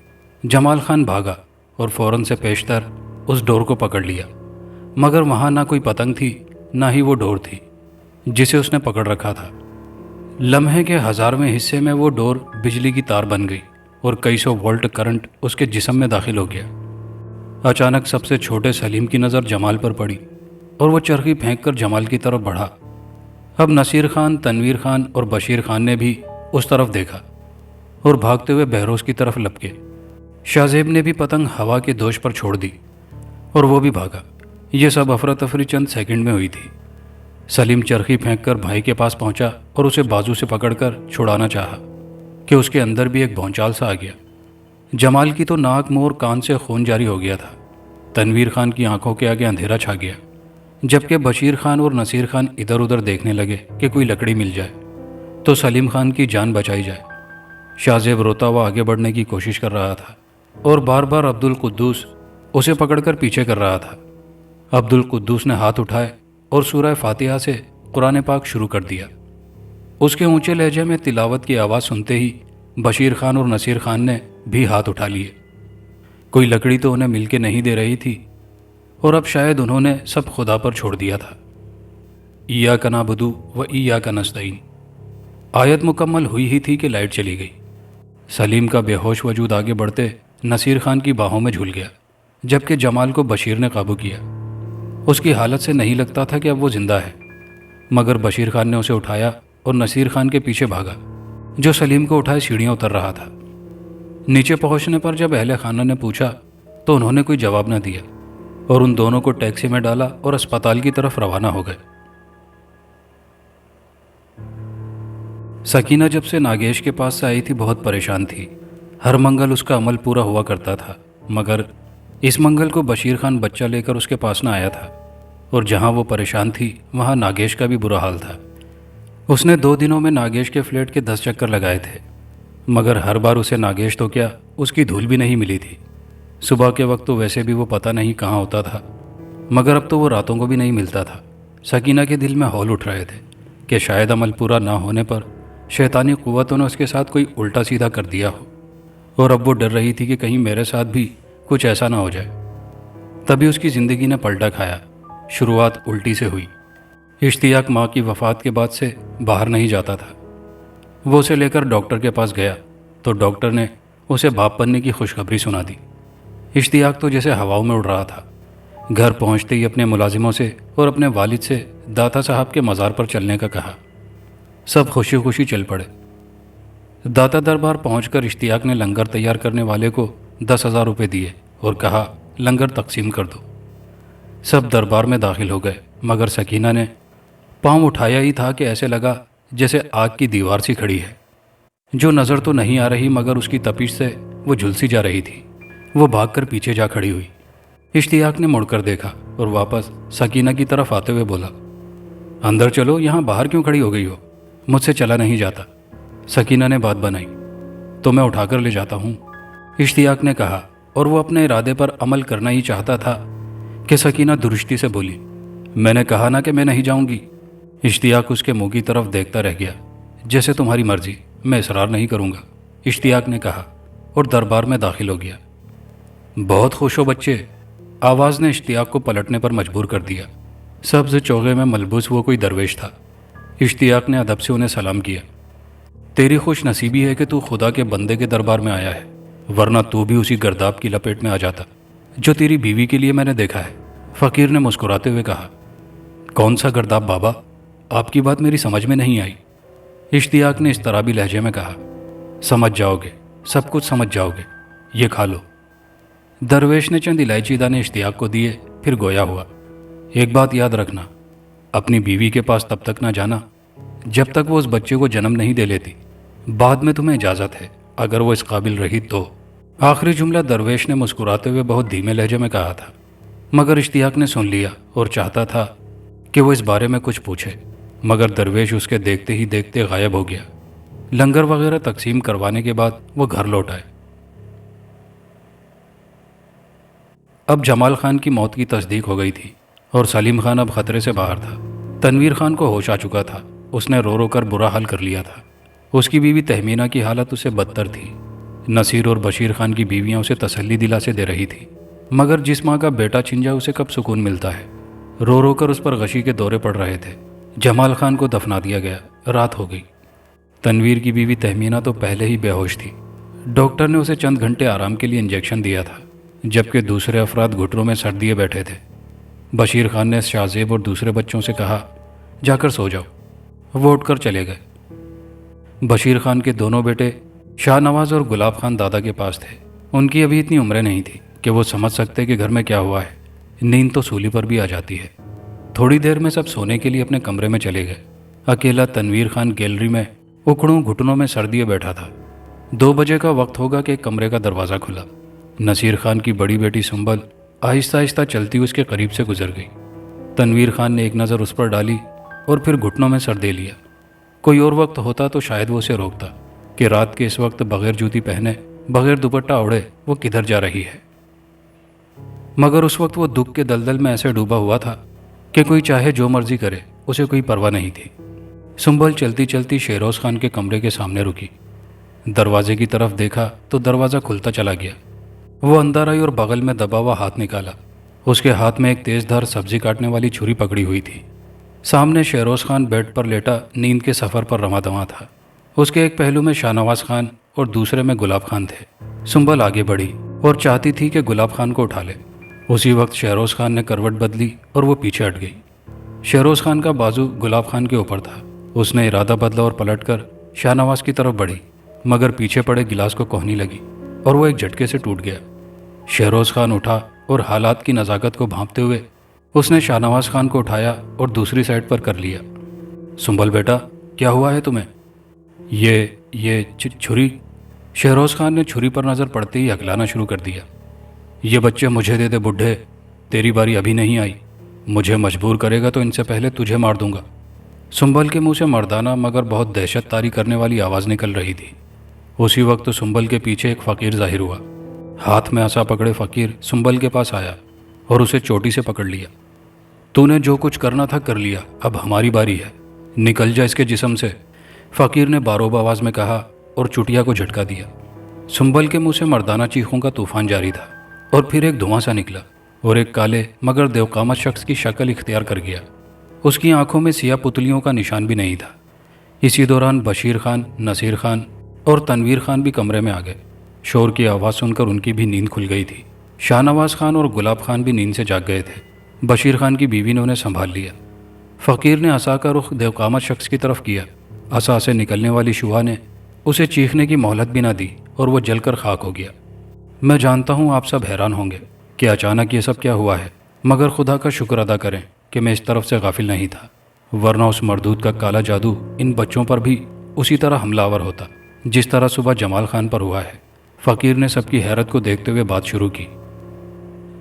جمال خان بھاگا اور فوراً سے پیشتر اس ڈور کو پکڑ لیا، مگر وہاں نہ کوئی پتنگ تھی نہ ہی وہ ڈور تھی جسے اس نے پکڑ رکھا تھا۔ لمحے کے 1000ویں حصے میں وہ ڈور بجلی کی تار بن گئی اور کئی سو وولٹ کرنٹ اس کے جسم میں داخل ہو گیا۔ اچانک سب سے چھوٹے سلیم کی نظر جمال پر پڑی اور وہ چرخی پھینک کر جمال کی طرف بڑھا۔ اب نصیر خان، تنویر خان اور بشیر خان نے بھی اس طرف دیکھا اور بھاگتے ہوئے بہروز کی طرف لپکے۔ شاہزیب نے بھی پتنگ ہوا کے دوش پر چھوڑ دی اور وہ بھی بھاگا۔ یہ سب افراتفری چند سیکنڈ میں ہوئی تھی۔ سلیم چرخی پھینک کر بھائی کے پاس پہنچا اور اسے بازو سے پکڑ کر چھڑانا چاہا کہ اس کے اندر بھی ایک بھونچال سا آ گیا۔ جمال کی تو ناک، منہ اور کان سے خون جاری ہو گیا تھا۔ تنویر خان کی آنکھوں کے آگے اندھیرا چھا گیا، جبکہ بشیر خان اور نصیر خان ادھر ادھر دیکھنے لگے کہ کوئی لکڑی مل جائے تو سلیم خان کی جان بچائی جائے۔ شاہزیب روتا ہوا آگے بڑھنے کی کوشش کر رہا تھا اور بار بار عبدالقدوس اسے پکڑ کر پیچھے کر رہا تھا۔ عبدالقدوس نے ہاتھ اٹھائے اور سورہ فاتحہ سے قرآن پاک شروع کر دیا۔ اس کے اونچے لہجے میں تلاوت کی آواز سنتے ہی بشیر خان اور نصیر خان نے بھی ہاتھ اٹھا لیے۔ کوئی لکڑی تو انہیں مل کے نہیں دے رہی تھی اور اب شاید انہوں نے سب خدا پر چھوڑ دیا تھا۔ ایاک نعبد و ایاک نستعین آیت مکمل ہوئی ہی تھی کہ لائٹ چلی گئی۔ سلیم کا بے ہوش وجود آگے بڑھتے نصیر خان کی باہوں میں جھول گیا، جبکہ جمال کو بشیر نے قابو کیا۔ اس کی حالت سے نہیں لگتا تھا کہ اب وہ زندہ ہے، مگر بشیر خان نے اسے اٹھایا اور نصیر خان کے پیچھے بھاگا جو سلیم کو اٹھائے سیڑھیاں اتر رہا تھا۔ نیچے پہنچنے پر جب اہل خانہ نے پوچھا تو انہوں نے کوئی جواب نہ دیا اور ان دونوں کو ٹیکسی میں ڈالا اور اسپتال کی طرف روانہ ہو گئے۔ سکینہ جب سے ناگیش کے پاس سے آئی تھی بہت پریشان تھی۔ ہر منگل اس کا عمل پورا ہوا کرتا تھا، مگر اس منگل کو بشیر خان بچہ لے کر اس کے پاس نہ آیا تھا، اور جہاں وہ پریشان تھی وہاں ناگیش کا بھی برا حال تھا۔ اس نے 2 دنوں میں ناگیش کے فلیٹ کے 10 چکر لگائے تھے، مگر ہر بار اسے ناگیش تو کیا اس کی دھول بھی نہیں ملی تھی۔ صبح کے وقت تو ویسے بھی وہ پتہ نہیں کہاں ہوتا تھا، مگر اب تو وہ راتوں کو بھی نہیں ملتا تھا۔ سکینہ کے دل میں ہول اٹھ رہے تھے کہ شاید عمل پورا نہ ہونے پر شیطانی قوتوں نے اس کے ساتھ کوئی الٹا سیدھا کر دیا ہو، اور اب وہ ڈر رہی تھی کہ کہیں میرے ساتھ بھی کچھ ایسا نہ ہو جائے۔ تبھی اس کی زندگی نے پلٹا کھایا۔ شروعات الٹی سے ہوئی۔ اشتیاق ماں کی وفات کے بعد سے باہر نہیں جاتا تھا۔ وہ اسے لے کر ڈاکٹر کے پاس گیا تو ڈاکٹر نے اسے باپ بننے کی خوشخبری سنا دی۔ اشتیاق تو جیسے ہواؤں میں اڑ رہا تھا۔ گھر پہنچتے ہی اپنے ملازموں سے اور اپنے والد سے داتا صاحب کے مزار پر چلنے کا کہا۔ سب خوشی خوشی چل پڑے۔ داتا دربار پہنچ کر اشتیاق نے لنگر تیار کرنے والے کو 10,000 روپے دیے اور کہا لنگر تقسیم کر دو۔ سب دربار میں داخل ہو گئے، مگر سکینہ نے پاؤں اٹھایا ہی تھا کہ ایسے لگا جیسے آگ کی دیوار سی کھڑی ہے، جو نظر تو نہیں آ رہی مگر اس کی تپش سے وہ جھلسی جا رہی تھی۔ وہ بھاگ کر پیچھے جا کھڑی ہوئی۔ اشتیاق نے مڑ کر دیکھا اور واپس سکینہ کی طرف آتے ہوئے بولا، اندر چلو، یہاں باہر کیوں کھڑی ہو گئی ہو؟ مجھ سے چلا نہیں جاتا۔ سکینہ نے بات بنائی، تو میں اٹھا کر لے جاتا ہوں، اشتیاق نے کہا، اور وہ اپنے ارادے پر عمل کرنا ہی چاہتا تھا کہ سکینہ درشتی سے بولی، میں نے کہا نا کہ میں نہیں جاؤں گی۔ اشتیاق اس کے منہ کی طرف دیکھتا رہ گیا۔ جیسے تمہاری مرضی، میں اصرار نہیں کروں گا، اشتیاق نے کہا اور دربار میں داخل ہو گیا۔ بہت خوش ہو بچے، آواز نے اشتیاق کو پلٹنے پر مجبور کر دیا۔ سبز چوغے میں ملبوس وہ کوئی درویش تھا۔ اشتیاق نے ادب سے انہیں سلام کیا۔ تیری خوش نصیبی ہے کہ تو خدا کے بندے کے دربار میں آیا ہے، ورنہ تو بھی اسی گرداب کی لپیٹ میں آ جاتا جو تیری بیوی کے لیے میں نے دیکھا ہے۔ فقیر نے مسکراتے ہوئے کہا۔ کون سا گرداب بابا؟ آپ کی بات میری سمجھ میں نہیں آئی۔ اشتیاق نے اضطرابی لہجے میں کہا۔ سمجھ جاؤ گے، سب کچھ سمجھ جاؤ گے، یہ کھا لو۔ درویش نے چند الائچی دانے اشتیاق کو دیے، پھر گویا ہوا۔ ایک بات یاد رکھنا، اپنی بیوی کے پاس تب تک نہ جانا جب تک وہ اس بچے کو جنم نہیں دے لیتی، بعد میں تمہیں اجازت ہے اگر وہ اس قابل رہی تو۔ آخری جملہ درویش نے مسکراتے ہوئے بہت دھیمے لہجے میں کہا تھا، مگر اشتیاق نے سن لیا اور چاہتا تھا کہ وہ اس بارے میں کچھ پوچھے، مگر درویش اس کے دیکھتے ہی دیکھتے غائب ہو گیا۔ لنگر وغیرہ تقسیم کروانے کے بعد وہ گھر لوٹ آئے۔ اب جمال خان کی موت کی تصدیق ہو گئی تھی اور سلیم خان اب خطرے سے باہر تھا۔ تنویر خان کو ہوش آ چکا تھا، اس نے رو رو کر برا حال کر لیا تھا۔ اس کی بیوی تہمینہ کی حالت اس سے بدتر تھی۔ نصیر اور بشیر خان کی بیویاں اسے تسلی دلاسے دے رہی تھی، مگر جس ماں کا بیٹا چھن جائے اسے کب سکون ملتا ہے۔ رو رو کر اس پر غشی کے دورے پڑ رہے تھے۔ جمال خان کو دفنا دیا گیا، رات ہو گئی۔ تنویر کی بیوی تہمینہ تو پہلے ہی بے ہوش تھی۔ ڈاکٹر نے اسے چند گھنٹے آرام کے لیے انجیکشن دیا تھا، جبکہ دوسرے افراد گھٹنوں میں سر دیے بیٹھے تھے۔ بشیر خان نے شاہ زیب اور دوسرے بچوں سے کہا، جا کر سو جاؤ۔ وہ اٹھ کر چلے گئے۔ بشیر خان کے دونوں بیٹے شاہ نواز اور گلاب خان دادا کے پاس تھے۔ ان کی ابھی اتنی عمریں نہیں تھی کہ وہ سمجھ سکتے کہ گھر میں کیا ہوا ہے۔ نیند تو سولی پر بھی آ جاتی ہے۔ تھوڑی دیر میں سب سونے کے لیے اپنے کمرے میں چلے گئے۔ اکیلا تنویر خان گیلری میں اکڑوں گھٹنوں میں سر دیے بیٹھا تھا۔ 2 بجے کا وقت ہوگا کہ کمرے کا دروازہ کھلا۔ نصیر خان کی بڑی بیٹی سنبل آہستہ آہستہ چلتی اس کے قریب سے گزر گئی۔ تنویر خان نے ایک نظر اس پر ڈالی اور پھر گھٹنوں میں سر دے لیا۔ کوئی اور وقت ہوتا تو شاید وہ اسے روکتا کہ رات کے اس وقت بغیر جوتی پہنے، بغیر دوپٹہ اوڑھے وہ کدھر جا رہی ہے، مگر اس وقت وہ دکھ کے دلدل میں ایسے ڈوبا ہوا تھا کہ کوئی چاہے جو مرضی کرے اسے کوئی پرواہ نہیں تھی۔ سنبل چلتی چلتی شیروز خان کے کمرے کے سامنے رکی۔ دروازے کی طرف دیکھا تو دروازہ کھلتا چلا گیا۔ وہ اندر آئی اور بغل میں دبا ہوا ہاتھ نکالا۔ اس کے ہاتھ میں ایک تیز دھار سبزی کاٹنے والی چھری پکڑی ہوئی تھی۔ سامنے شیروز خان بیڈ پر لیٹا نیند کے سفر پر رواں دواں تھا۔ اس کے ایک پہلو میں شاہ نواز خان اور دوسرے میں گلاب خان تھے۔ سنبل آگے بڑھی اور چاہتی تھی کہ گلاب خان کو اٹھا لے۔ اسی وقت شیروز خان نے کروٹ بدلی اور وہ پیچھے ہٹ گئی۔ شیروز خان کا بازو گلاب خان کے اوپر تھا۔ اس نے ارادہ بدلا اور پلٹ کر شاہ نواز کی طرف بڑھی، مگر پیچھے پڑے گلاس کو کوہنی لگی اور وہ ایک جھٹکے سے ٹوٹ گیا۔ شیروز خان اٹھا اور حالات کی نزاکت کو بھانپتے ہوئے اس نے شاہ نواز خان کو اٹھایا اور دوسری سائڈ پر کر لیا۔ سنبل بیٹا، کیا ہوا ہے تمہیں؟ یہ چھری؟ شیروز خان نے چھری پر نظر پڑتے ہی ہکلانا شروع کر دیا۔ یہ بچے مجھے دے دے بڈھے، تیری باری ابھی نہیں آئی۔ مجھے مجبور کرے گا تو ان سے پہلے تجھے مار دوں گا۔ سنبل کے منہ سے مردانہ مگر بہت دہشت طاری کرنے والی آواز نکل رہی تھی۔ اسی وقت سنبل کے پیچھے ایک فقیر ظاہر ہوا۔ ہاتھ میں عصا پکڑے فقیر سنبل کے پاس آیا اور اسے چوٹی سے پکڑ لیا۔ تو نے جو کچھ کرنا تھا کر لیا، اب ہماری باری ہے، نکل جا اس کے جسم سے، فقیر نے باروب آواز میں کہا اور چٹیا کو جھٹکا دیا۔ سنبل کے منہ سے مردانہ چیخوں کا طوفان جاری تھا اور پھر ایک دھواں سا نکلا اور ایک کالے مگر دیوقامت شخص کی شکل اختیار کر گیا۔ اس کی آنکھوں میں سیاہ پتلیوں کا نشان بھی نہیں تھا۔ اسی دوران بشیر خان، نصیر خان اور تنویر خان بھی کمرے میں آ گئے۔ شور کی آواز سن کر ان کی بھی نیند کھل گئی تھی۔ شاہ نواز خان اور گلاب خان بھی نیند سے جاگ گئے تھے۔ بشیر خان کی بیوی نے انہیں سنبھال لیا۔ فقیر نے عصا کا رخ دیوقامت شخص کی طرف کیا۔ عصا سے نکلنے والی شعاع نے اسے چیخنے کی مہلت بھی نہ دی اور وہ جل کر خاک ہو گیا۔ میں جانتا ہوں آپ سب حیران ہوں گے کہ اچانک یہ سب کیا ہوا ہے، مگر خدا کا شکر ادا کریں کہ میں اس طرف سے غافل نہیں تھا، ورنہ اس مردود کا کالا جادو ان بچوں پر بھی اسی طرح حملہ آور ہوتا جس طرح صبح جمال خان پر ہوا ہے۔ فقیر نے سب کی حیرت کو دیکھتے ہوئے بات شروع کی۔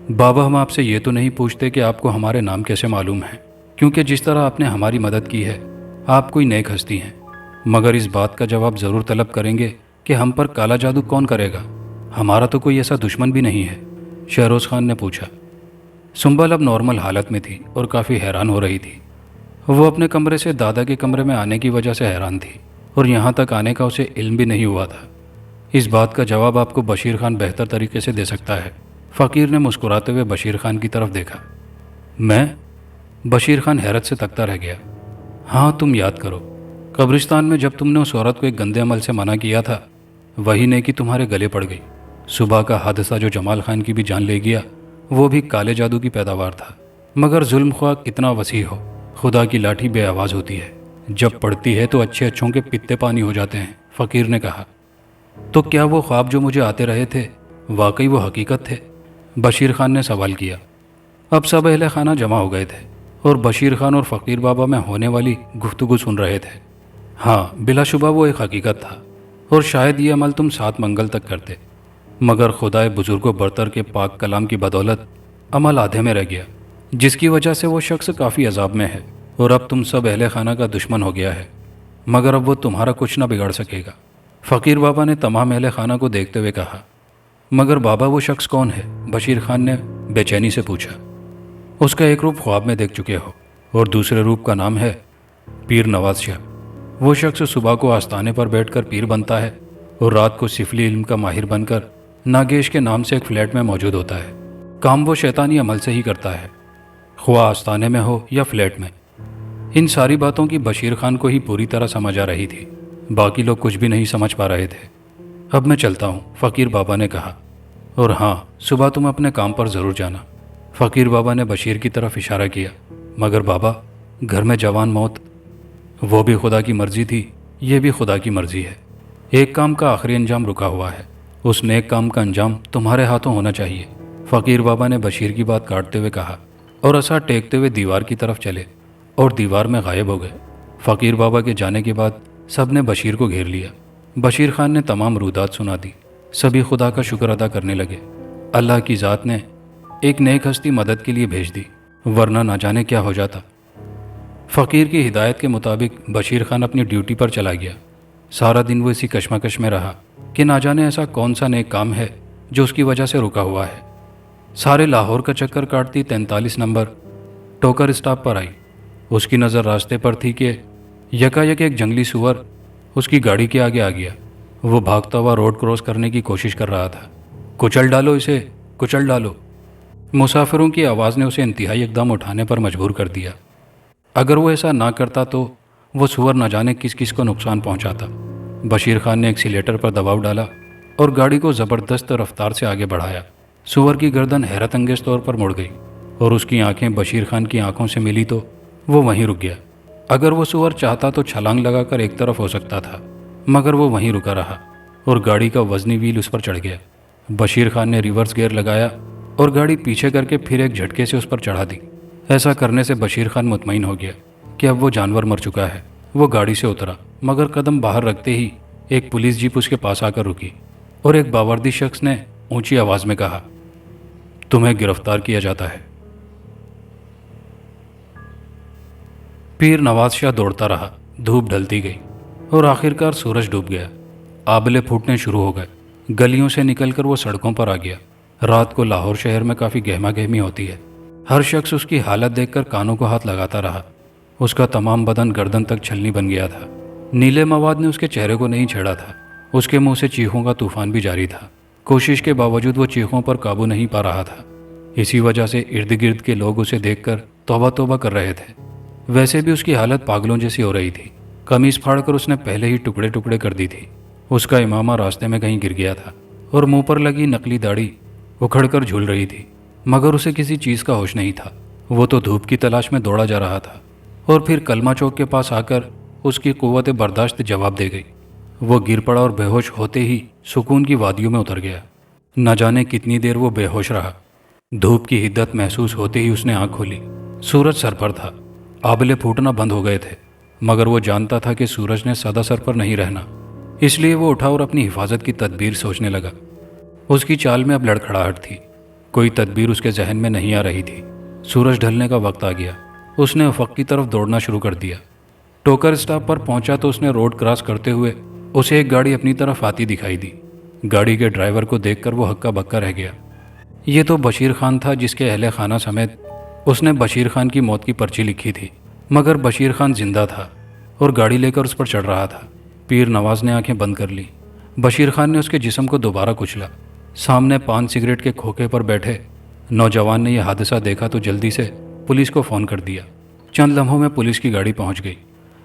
بابا، ہم آپ سے یہ تو نہیں پوچھتے کہ آپ کو ہمارے نام کیسے معلوم ہیں، کیونکہ جس طرح آپ نے ہماری مدد کی ہے آپ کوئی نیک ہستی ہیں، مگر اس بات کا جواب ضرور طلب کریں گے کہ ہم پر کالا جادو کون کرے گا؟ ہمارا تو کوئی ایسا دشمن بھی نہیں ہے، شیروز خان نے پوچھا۔ سنبل اب نارمل حالت میں تھی اور کافی حیران ہو رہی تھی۔ وہ اپنے کمرے سے دادا کے کمرے میں آنے کی وجہ سے حیران تھی اور یہاں تک آنے کا اسے علم بھی نہیں ہوا تھا۔ اس بات کا جواب آپ کو بشیر خان بہتر طریقے سے دے سکتا ہے۔ فقیر نے مسکراتے ہوئے بشیر خان کی طرف دیکھا۔ میں؟ بشیر خان حیرت سے تکتا رہ گیا۔ ہاں تم یاد کرو، قبرستان میں جب تم نے اس عورت کو ایک گندے عمل سے منع کیا تھا، وہی نیکی تمہارے گلے پڑ گئی۔ صبح کا حادثہ جو جمال خان کی بھی جان لے گیا، وہ بھی کالے جادو کی پیداوار تھا۔ مگر ظلم خواہ کتنا وسیع ہو، خدا کی لاٹھی بے آواز ہوتی ہے، جب پڑتی ہے تو اچھے اچھوں کے پتے پانی ہو جاتے ہیں، فقیر نے کہا۔ تو کیا وہ خواب جو مجھے آتے رہے تھے واقعی وہ حقیقت تھے؟ بشیر خان نے سوال کیا۔ اب سب اہل خانہ جمع ہو گئے تھے اور بشیر خان اور فقیر بابا میں ہونے والی گفتگو سن رہے تھے۔ ہاں بلا شبہ وہ ایک حقیقت تھا، اور شاید یہ عمل تم 7 منگل تک کرتے، مگر خدائے بزرگ و برتر کے پاک کلام کی بدولت عمل آدھے میں رہ گیا، جس کی وجہ سے وہ شخص کافی عذاب میں ہے، اور اب تم سب اہل خانہ کا دشمن ہو گیا ہے، مگر اب وہ تمہارا کچھ نہ بگاڑ سکے گا۔ فقیر بابا نے تمام اہل خانہ کو دیکھتے ہوئے کہا۔ مگر بابا وہ شخص کون ہے؟ بشیر خان نے بے چینی سے پوچھا۔ اس کا ایک روپ خواب میں دیکھ چکے ہو، اور دوسرے روپ کا نام ہے پیر نواز شاہ۔ وہ شخص صبح کو آستانے پر بیٹھ کر پیر بنتا ہے، اور رات کو سفلی علم کا ماہر بن کر ناگیش کے نام سے ایک فلیٹ میں موجود ہوتا ہے۔ کام وہ شیطانی عمل سے ہی کرتا ہے، خواہ آستانے میں ہو یا فلیٹ میں۔ ان ساری باتوں کی بشیر خان کو ہی پوری طرح سمجھ آ رہی تھی، باقی لوگ کچھ بھی نہیں سمجھ پا رہے تھے۔ اب میں چلتا ہوں، فقیر بابا نے کہا، اور ہاں صبح تم اپنے کام پر ضرور جانا۔ فقیر بابا نے بشیر کی طرف اشارہ کیا۔ مگر بابا، گھر میں جوان موت، وہ بھی خدا کی مرضی تھی، یہ بھی خدا کی مرضی ہے۔ ایک کام کا آخری انجام رکا ہوا ہے، اس نیک کام کا انجام تمہارے ہاتھوں ہونا چاہیے۔ فقیر بابا نے بشیر کی بات کاٹتے ہوئے کہا، اور عصا ٹیکتے ہوئے دیوار کی طرف چلے اور دیوار میں غائب ہو گئے۔ فقیر بابا کے جانے کے بعد سب نے بشیر کو گھیر لیا۔ بشیر خان نے تمام رودات سنا دی۔ سبھی خدا کا شکر ادا کرنے لگے۔ اللہ کی ذات نے ایک نیک ہستی مدد کے لیے بھیج دی، ورنہ نہ جانے کیا ہو جاتا۔ فقیر کی ہدایت کے مطابق بشیر خان اپنی ڈیوٹی پر چلا گیا۔ سارا دن وہ اسی کشمکش میں رہا کہ نہ جانے ایسا کون سا نیک کام ہے جو اس کی وجہ سے رکا ہوا ہے۔ سارے لاہور کا چکر کاٹتی 43 نمبر ٹوکر اسٹاپ پر آئی۔ اس کی نظر راستے پر تھی کہ یکایک ایک جنگلی سور اس کی گاڑی کے آگے آ گیا۔ وہ بھاگتا ہوا روڈ کراس کرنے کی کوشش کر رہا تھا۔ کچل ڈالو اسے، کچل ڈالو۔ مسافروں کی آواز نے اسے انتہائی اقدام اٹھانے پر مجبور کر دیا۔ اگر وہ ایسا نہ کرتا تو وہ سور نہ جانے کس کس کو نقصان پہنچاتا۔ بشیر خان نے ایکسیلیٹر پر دباؤ ڈالا اور گاڑی کو زبردست رفتار سے آگے بڑھایا۔ سور کی گردن حیرت انگیز طور پر مڑ گئی، اور اس کی آنکھیں بشیر خان کی آنکھوں سے ملی تو وہ وہیں رک گیا۔ اگر وہ سور چاہتا تو چھلانگ لگا کر ایک طرف ہو سکتا تھا، مگر وہ وہیں رکا رہا اور گاڑی کا وزنی ویل اس پر چڑھ گیا۔ بشیر خان نے ریورس گیئر لگایا اور گاڑی پیچھے کر کے پھر ایک جھٹکے سے اس پر چڑھا دی۔ ایسا کرنے سے بشیر خان مطمئن ہو گیا کہ اب وہ جانور مر چکا ہے۔ وہ گاڑی سے اترا، مگر قدم باہر رکھتے ہی ایک پولیس جیپ اس کے پاس آ کر رکی، اور ایک باوردی شخص نے اونچی آواز میں کہا، تمہیں گرفتار کیا جاتا ہے۔ پیر نواز شاہ دوڑتا رہا۔ دھوپ ڈھلتی گئی اور آخرکار سورج ڈوب گیا۔ آبلے پھوٹنے شروع ہو گئے۔ گلیوں سے نکل کر وہ سڑکوں پر آ گیا۔ رات کو لاہور شہر میں کافی گہما گہمی ہوتی ہے۔ ہر شخص اس کی حالت دیکھ کر کانوں کو ہاتھ لگاتا رہا۔ اس کا تمام بدن گردن تک چھلنی بن گیا تھا۔ نیلے مواد نے اس کے چہرے کو نہیں چھیڑا تھا۔ اس کے منہ سے چیخوں کا طوفان بھی جاری تھا۔ کوشش کے باوجود وہ چیخوں پر قابو نہیں پا رہا تھا۔ اسی وجہ سے ارد گرد کے لوگ اسے دیکھ کر توبہ توبہ کر رہے تھے۔ ویسے بھی اس کی حالت پاگلوں جیسی ہو رہی تھی۔ قمیص پھاڑ کر اس نے پہلے ہی ٹکڑے ٹکڑے کر دی تھی۔ اس کا امامہ راستے میں کہیں گر گیا تھا، اور منہ پر لگی نقلی داڑھی اکھڑ کر جھول رہی تھی، مگر اسے کسی چیز کا ہوش نہیں تھا۔ وہ تو دھوپ کی تلاش میں دوڑا جا رہا تھا، اور پھر کلمہ چوک کے پاس آ کر اس کی قوت برداشت جواب دے گئی۔ وہ گر پڑا اور بے ہوش ہوتے ہی سکون کی وادیوں میں اتر گیا۔ نہ جانے کتنی دیر وہ بے ہوش رہا۔ دھوپ کی حدت محسوس ہوتے ہی اس نے آنکھ کھولی۔ سورج سر پر تھا۔ آبلے پھوٹنا بند ہو گئے تھے، مگر وہ جانتا تھا کہ سورج نے سدا سر پر نہیں رہنا، اس لیے وہ اٹھا اور اپنی حفاظت کی تدبیر سوچنے لگا۔ اس کی چال میں اب لڑکھڑاہٹ تھی، کوئی تدبیر اس کے ذہن میں نہیں آ رہی تھی۔ سورج ڈھلنے کا وقت آ گیا۔ اس نے افق کی طرف دوڑنا شروع کر دیا۔ ٹوکر اسٹاپ پر پہنچا تو اس نے روڈ کراس کرتے ہوئے اسے ایک گاڑی اپنی طرف آتی دکھائی دی۔ گاڑی کے ڈرائیور کو دیکھ کر وہ ہکا بکا رہ گیا۔ یہ تو بشیر خان تھا، جس کے اہل خانہ سمیت اس نے بشیر خان کی موت کی پرچی لکھی تھی، مگر بشیر خان زندہ تھا اور گاڑی لے کر اس پر چڑھ رہا تھا۔ پیر نواز نے آنکھیں بند کر لی۔ بشیر خان نے اس کے جسم کو دوبارہ کچلا۔ سامنے پان سگریٹ کے کھوکے پر بیٹھے نوجوان نے یہ حادثہ دیکھا تو جلدی سے پولیس کو فون کر دیا۔ چند لمحوں میں پولیس کی گاڑی پہنچ گئی